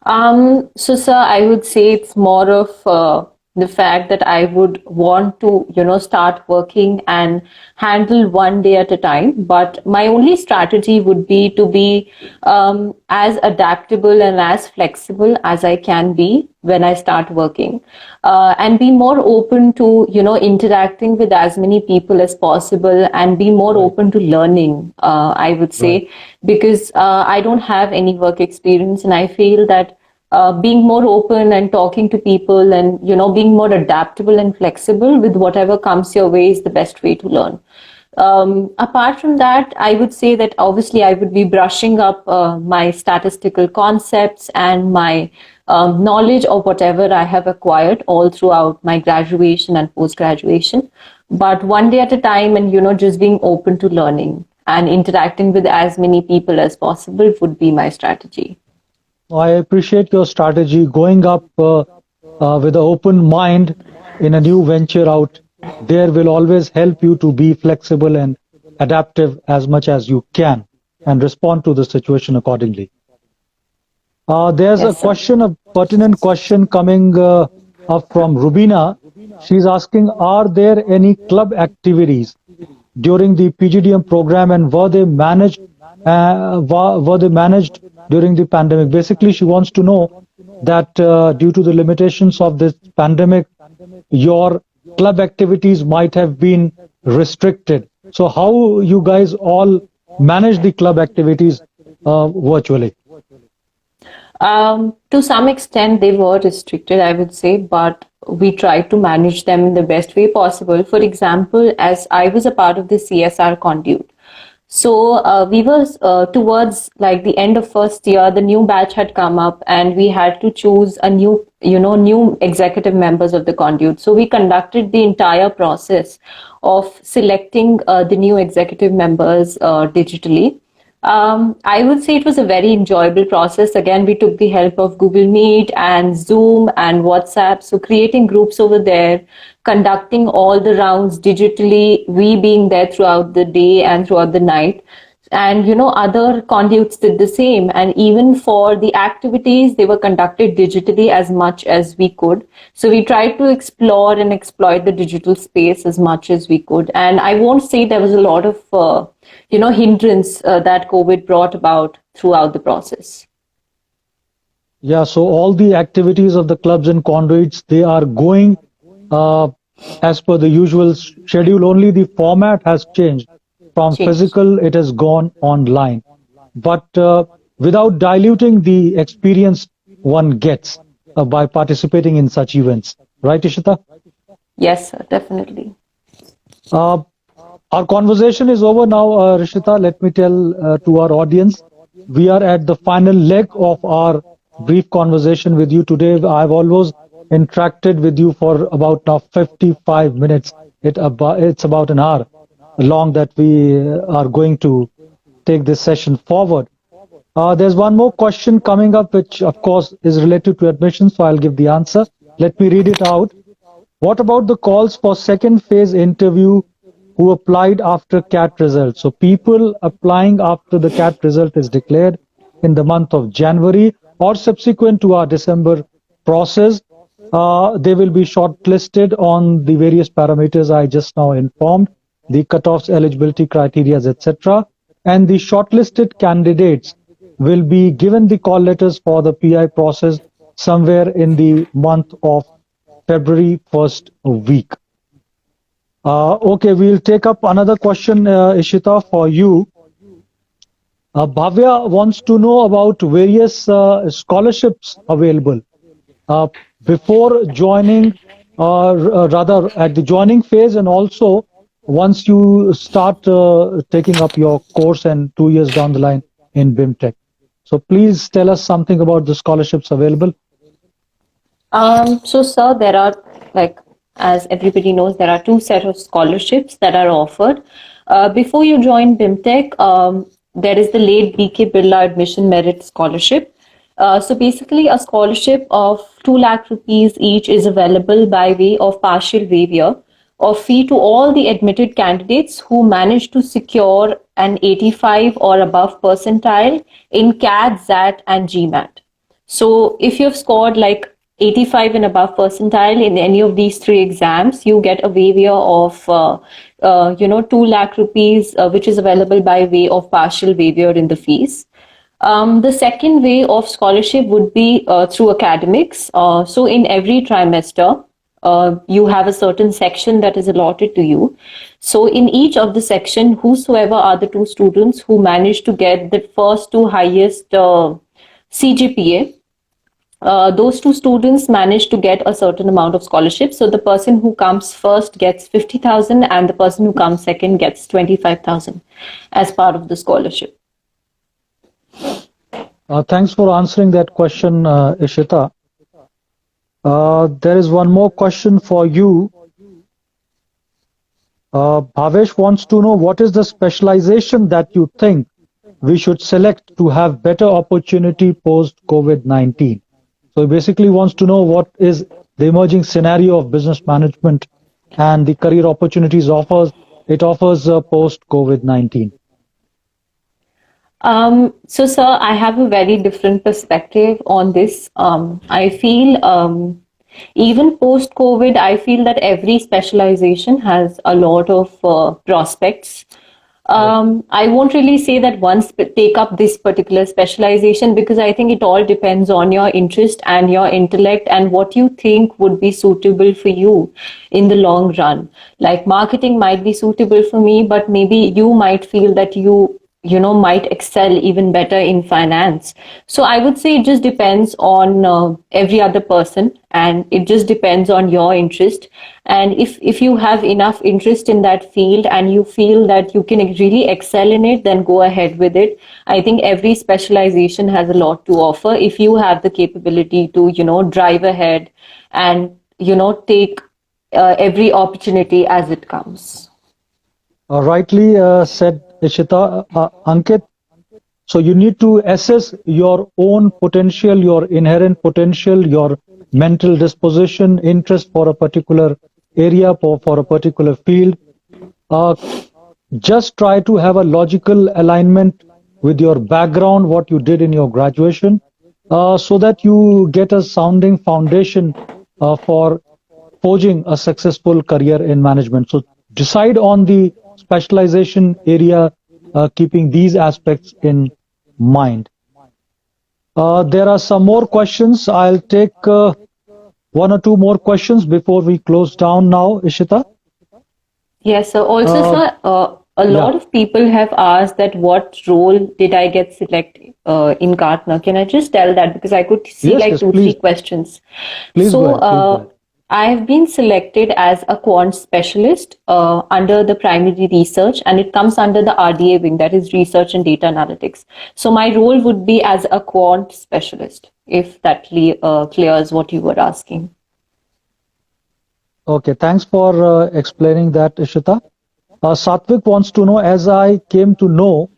So, sir, I would say it's more of the fact that I would want to, start working and handle one day at a time. But my only strategy would be to be as adaptable and as flexible as I can be when I start working, and be more open to, interacting with as many people as possible and be more open to learning, I would say, because I don't have any work experience, and I feel that being more open and talking to people, and being more adaptable and flexible with whatever comes your way is the best way to learn. Apart from that, I would say that obviously I would be brushing up my statistical concepts and my knowledge of whatever I have acquired all throughout my graduation and post-graduation, but one day at a time, and just being open to learning and interacting with as many people as possible would be my strategy. I appreciate your strategy going up with an open mind in a new venture out there will always help you to be flexible and adaptive as much as you can and respond to the situation accordingly. There's Yes, a sir. question, a pertinent question coming up from Rubina. She's asking, are there any club activities during the PGDM program, and were they managed during the pandemic? Basically, she wants to know that due to the limitations of this pandemic, your club activities might have been restricted. So how you guys all manage the club activities virtually? To some extent, they were restricted, I would say, but we tried to manage them in the best way possible. For example, as I was a part of the CSR conduit, so we were towards like the end of first year, the new batch had come up, and we had to choose a new executive members of the conduit. So we conducted the entire process of selecting the new executive members digitally. I would say it was a very enjoyable process. Again, we took the help of Google Meet and Zoom and WhatsApp. So creating groups over there, conducting all the rounds digitally, we being there throughout the day and throughout the night. And other conduits did the same. And even for the activities, they were conducted digitally as much as we could. So we tried to explore and exploit the digital space as much as we could. And I won't say there was a lot of hindrance that COVID brought about throughout the process. Yeah, so all the activities of the clubs and conduits, they are going uh, as per the usual schedule. Only the format has changed. From Changed. physical, it has gone online. But without diluting the experience one gets by participating in such events. Right, Ishita? Yes, sir, definitely. Uh, our conversation is over now, Rishita. Let me tell to our audience, we are at the final leg of our brief conversation with you today. I've always interacted with you for about now 55 minutes. It's about an hour long that we are going to take this session forward. There's one more question coming up, which of course is related to admission, so I'll give the answer. Let me read it out. What about the calls for second phase interview who applied after CAT result? So people applying after the CAT result is declared in the month of January or subsequent to our December process, they will be shortlisted on the various parameters I just now informed, the cutoffs, eligibility criteria, etc. And the shortlisted candidates will be given the call letters for the PI process somewhere in the month of February first week. Okay, we'll take up another question, Ishita, for you. Bhavya wants to know about various scholarships available before joining, rather at the joining phase, and also once you start taking up your course and 2 years down the line in BIMTech. So please tell us something about the scholarships available. So, sir, there are, like, as everybody knows, there are two sets of scholarships that are offered. Before you join BIMTech, there is the late BK Birla Admission Merit Scholarship. So basically, a scholarship of 2 lakh rupees each is available by way of partial waiver of fee to all the admitted candidates who manage to secure an 85 or above percentile in CAT, XAT, and GMAT. So if you've scored like 85 and above percentile in any of these 3 exams, you get a waiver of 2 lakh rupees, which is available by way of partial waiver in the fees. The second way of scholarship would be through academics. So in every trimester, you have a certain section that is allotted to you. So in each of the section, whosoever are the 2 students who manage to get the first 2 highest CGPA, those two students manage to get a certain amount of scholarship. So the person who comes first gets 50,000 and the person who comes second gets 25,000 as part of the scholarship. Thanks for answering that question, Ishita. There is one more question for you. Bhavesh wants to know what is the specialization that you think we should select to have better opportunity post COVID-19. So he basically wants to know what is the emerging scenario of business management and the career opportunities it offers post COVID-19. So, sir, I have a very different perspective on this. I feel even post COVID, I feel that every specialization has a lot of prospects. I won't really say that take up this particular specialization because I think it all depends on your interest and your intellect and what you think would be suitable for you in the long run. Like marketing might be suitable for me, but maybe you might feel that you know might excel even better in finance. So I would say it just depends on every other person, and it just depends on your interest. And if you have enough interest in that field and you feel that you can really excel in it, then go ahead with it. I think every specialization has a lot to offer if you have the capability to drive ahead and take every opportunity as it comes. Rightly said, Ishita. Ankit, so you need to assess your own potential, your inherent potential, your mental disposition, interest for a particular area, for a particular field. Uh, just try to have a logical alignment with your background, what you did in your graduation, so that you get a sounding foundation for forging a successful career in management. So decide on the specialization area, keeping these aspects in mind. There are some more questions. I'll take one or two more questions before we close down now, Ishita. Yes, so also, sir, a lot of people have asked that what role did I get selected in Gartner? Can I just tell that because I could see Yes, like yes, two, please. three questions. Please go So, ahead. Please go ahead. I have been selected as a quant specialist under the primary research, and it comes under the RDA wing, that is research and data analytics. So my role would be as a quant specialist, if that clears what you were asking. Okay, thanks for explaining that, Ishita. Satvik wants to know, as I came to know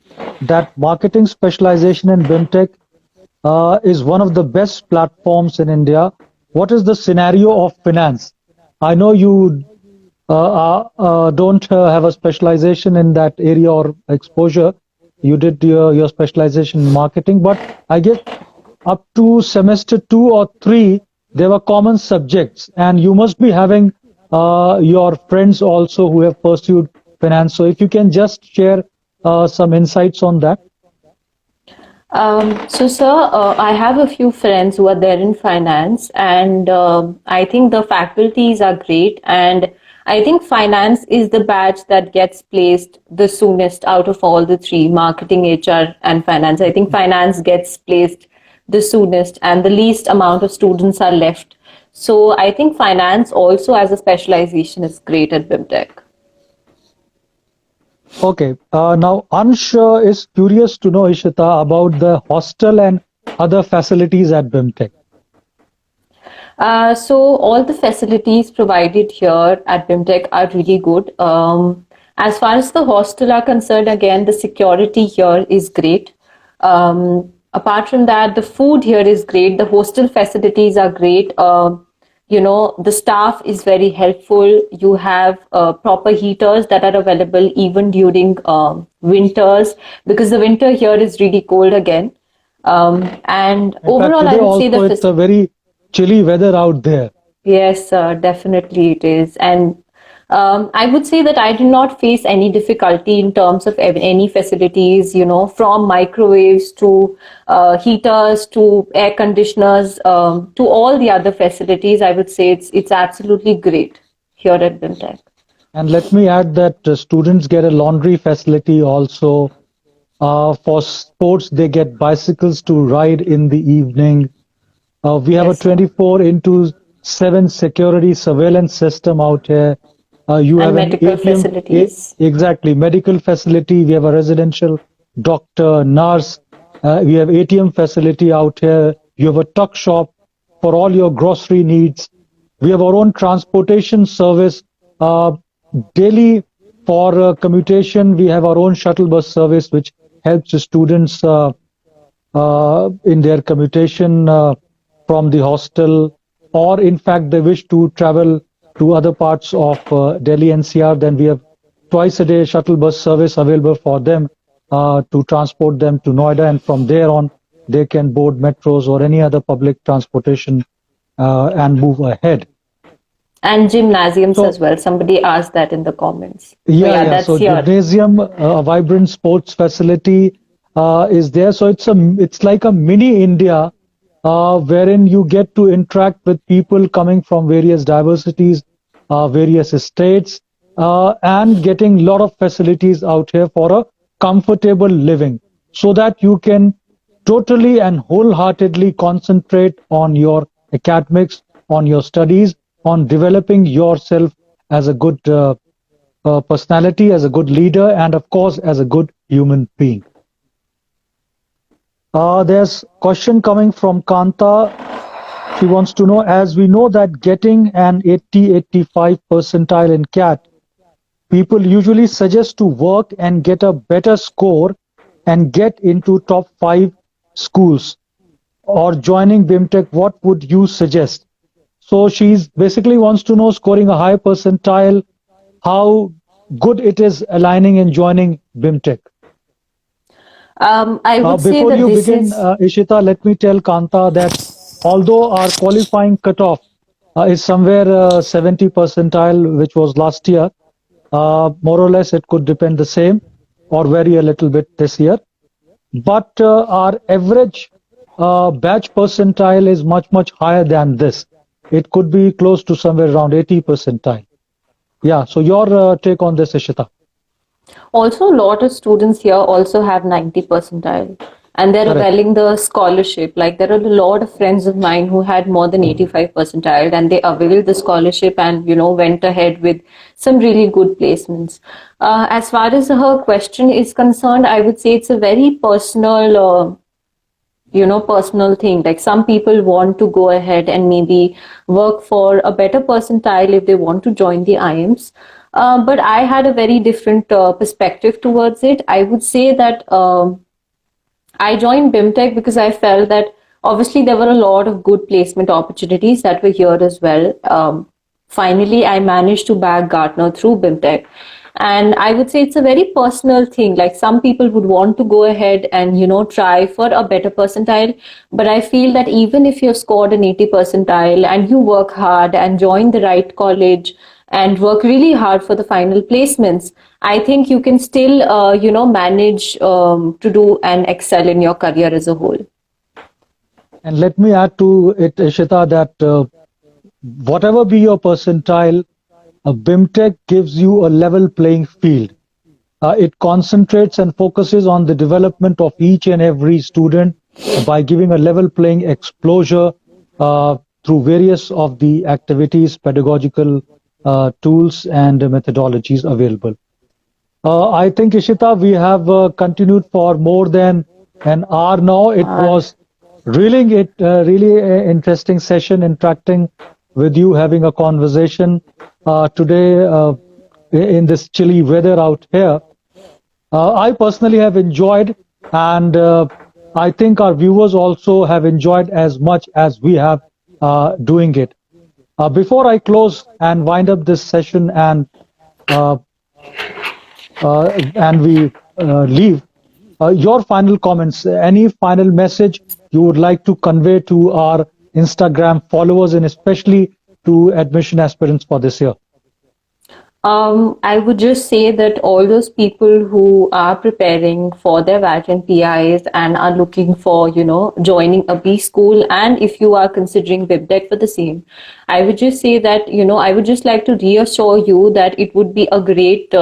that marketing specialization in BIMTech is one of the best platforms in India. What is the scenario of finance? I know you don't have a specialization in that area or exposure. You did your specialization in marketing, but I guess up to semester 2 or 3, there were common subjects, and you must be having your friends also who have pursued finance. So if you can just share some insights on that. So, sir, I have a few friends who are there in finance, and I think the faculties are great. And I think finance is the batch that gets placed the soonest out of all the three: marketing, HR, and finance. I think finance gets placed the soonest, and the least amount of students are left. So, I think finance also as a specialization is great at BIMTech. Okay. Now, Ansh is curious to know, Ishita, about the hostel and other facilities at BIMTech. So all the facilities provided here at BIMTech are really good. As far as the hostel are concerned, again, the security here is great. Apart from that, the food here is great. The hostel facilities are great. The staff is very helpful. You have proper heaters that are available even during winters, because the winter here is really cold again. And In fact, overall, I today would say also it's a very chilly weather out there. yes, definitely it is. And I would say that I did not face any difficulty in terms of any facilities, from microwaves to heaters to air conditioners to all the other facilities. I would say it's absolutely great here at BIMTech. And let me add that students get a laundry facility also. For sports, they get bicycles to ride in the evening. We have a Yes, sir. 24 into 7 security surveillance system out here. You And have an medical ATM, facilities. exactly, medical facility. We have a residential doctor, nurse. We have ATM facility out here. You have a tuck shop for all your grocery needs. We have our own transportation service. Uh, Daily for commutation, we have our own shuttle bus service, which helps the students in their commutation from the hostel, or in fact they wish to travel to other parts of Delhi NCR, then we have twice a day shuttle bus service available for them to transport them to Noida, and from there on they can board metros or any other public transportation and move ahead. And gymnasiums So as well. Somebody asked that in the comments. So yeah, yeah, yeah. So that's your. gymnasium, a vibrant sports facility is there. So it's like a mini India, wherein you get to interact with people coming from various diversities, various states, and getting a lot of facilities out here for a comfortable living, so that you can totally and wholeheartedly concentrate on your academics, on your studies, on developing yourself as a good personality, as a good leader, and of course, as a good human being. There's question coming from Kanta. She wants to know, as we know that getting an 80-85 percentile in CAT, people usually suggest to work and get a better score and get into top 5 schools or joining BIMTech. What would you suggest? So she's basically wants to know, scoring a high percentile, how good it is aligning and joining BIMTech. I would say Before that you this begin, is. Ishita, let me tell Kanta that although our qualifying cutoff is somewhere 70 percentile, which was last year, more or less it could depend the same or vary a little bit this year. But our average batch percentile is much, much higher than this. It could be close to somewhere around 80 percentile. Yeah, so your take on this, Ishita. Also, a lot of students here also have 90 percentile and they're Correct. availing the scholarship. Like there are a lot of friends of mine who had more than 85 percentile and they availed the scholarship and, went ahead with some really good placements. As far as her question is concerned, I would say it's a very personal thing. Like some people want to go ahead and maybe work for a better percentile if they want to join the IIMs. But I had a very different perspective towards it. I would say that I joined BIMTech because I felt that obviously there were a lot of good placement opportunities that were here as well. Finally, I managed to bag Gartner through BIMTech. And I would say it's a very personal thing. Like some people would want to go ahead and, try for a better percentile. But I feel that even if you've scored an 80 percentile and you work hard and join the right college and work really hard for the final placements, I think you can still, manage to do and excel in your career as a whole. And let me add to it, Ishita, that whatever be your percentile, BIMTech gives you a level playing field. It concentrates and focuses on the development of each and every student by giving a level playing exposure through various of the activities, pedagogical tools and methodologies available. I think, Ishita, we have continued for more than an hour now. It was really interesting session, interacting with you, having a conversation today in this chilly weather out here. I personally have enjoyed, and I think our viewers also have enjoyed as much as we have doing it. Before I close and wind up this session uh, and we leave, your final comments, any final message you would like to convey to our Instagram followers and especially to admission aspirants for this year? I would just say that all those people who are preparing for their VAT and PIs and are looking for, joining a B school, and if you are considering BIMTech for the same, I would just say that, I would just like to reassure you that it would be a great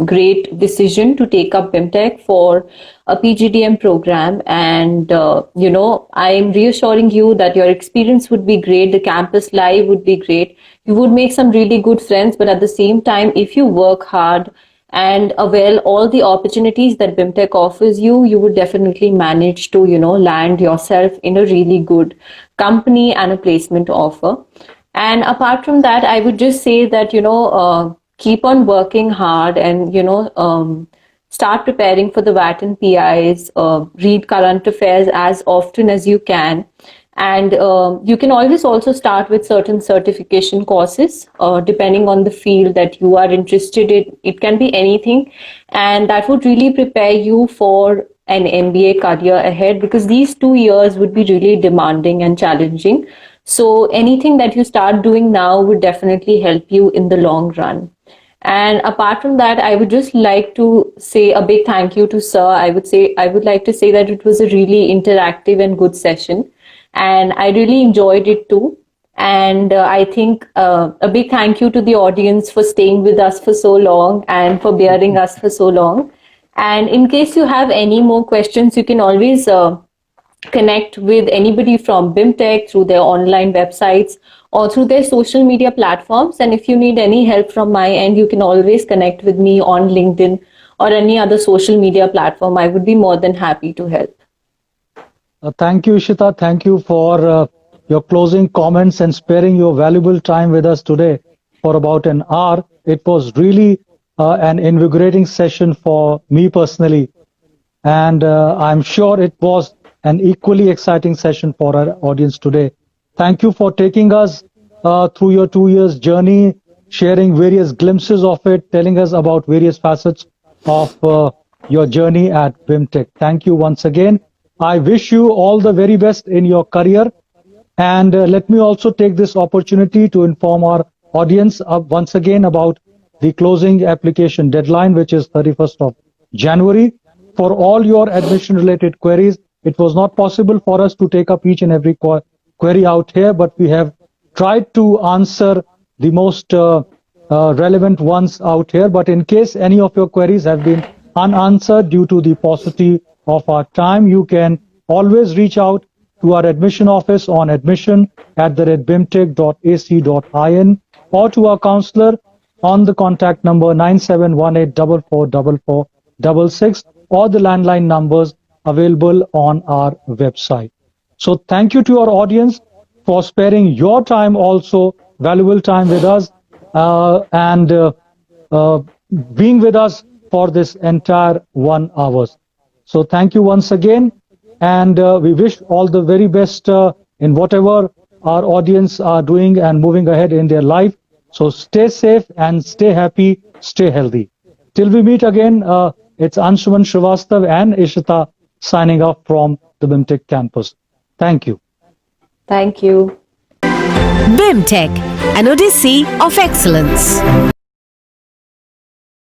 great decision to take up BIMTech for a PGDM program. And, I'm reassuring you that your experience would be great. The campus life would be great. You would make some really good friends, but at the same time, if you work hard and avail all the opportunities that BIMTech offers you, you would definitely manage to, land yourself in a really good company and a placement offer. And apart from that, I would just say that, keep on working hard and, start preparing for the VAT and PIs, read current affairs as often as you can. And you can always also start with certain certification courses, depending on the field that you are interested in. It can be anything. And that would really prepare you for an MBA career ahead, because these 2 years would be really demanding and challenging. So anything that you start doing now would definitely help you in the long run. And apart from that, I would just like to say a big thank you to Sir. I would like to say that it was a really interactive and good session, and I really enjoyed it too. And I think a big thank you to the audience for staying with us for so long and for bearing us for so long. And in case you have any more questions, you can always connect with anybody from BIMTech through their online websites or through their social media platforms. And if you need any help from my end, you can always connect with me on LinkedIn or any other social media platform. I would be more than happy to help. Thank you, Ishita. Thank you for your closing comments and sparing your valuable time with us today for about an hour. It was really an invigorating session for me personally. And I'm sure it was an equally exciting session for our audience today. Thank you for taking us through your 2 years journey, sharing various glimpses of it, telling us about various facets of your journey at BIMTech. Thank you once again. I wish you all the very best in your career. And let me also take this opportunity to inform our audience once again about the closing application deadline, which is 31st of January. For all your admission related queries, it was not possible for us to take up each and every query out here, but we have tried to answer the most relevant ones out here. But in case any of your queries have been unanswered due to the paucity of our time, you can always reach out to our admission office on admission@bimtech.ac.in or to our counselor on the contact number 9718444466 or the landline numbers available on our website. So thank you to our audience for sparing your time, also valuable time with us, and being with us for this entire 1 hour. So thank you once again, and we wish all the very best in whatever our audience are doing and moving ahead in their life. So stay safe and stay happy, stay healthy. Till we meet again, it's Anshuman Srivastav and Ishita signing off from the BIMTech campus. Thank you. Thank you. BIMTech, an odyssey of excellence.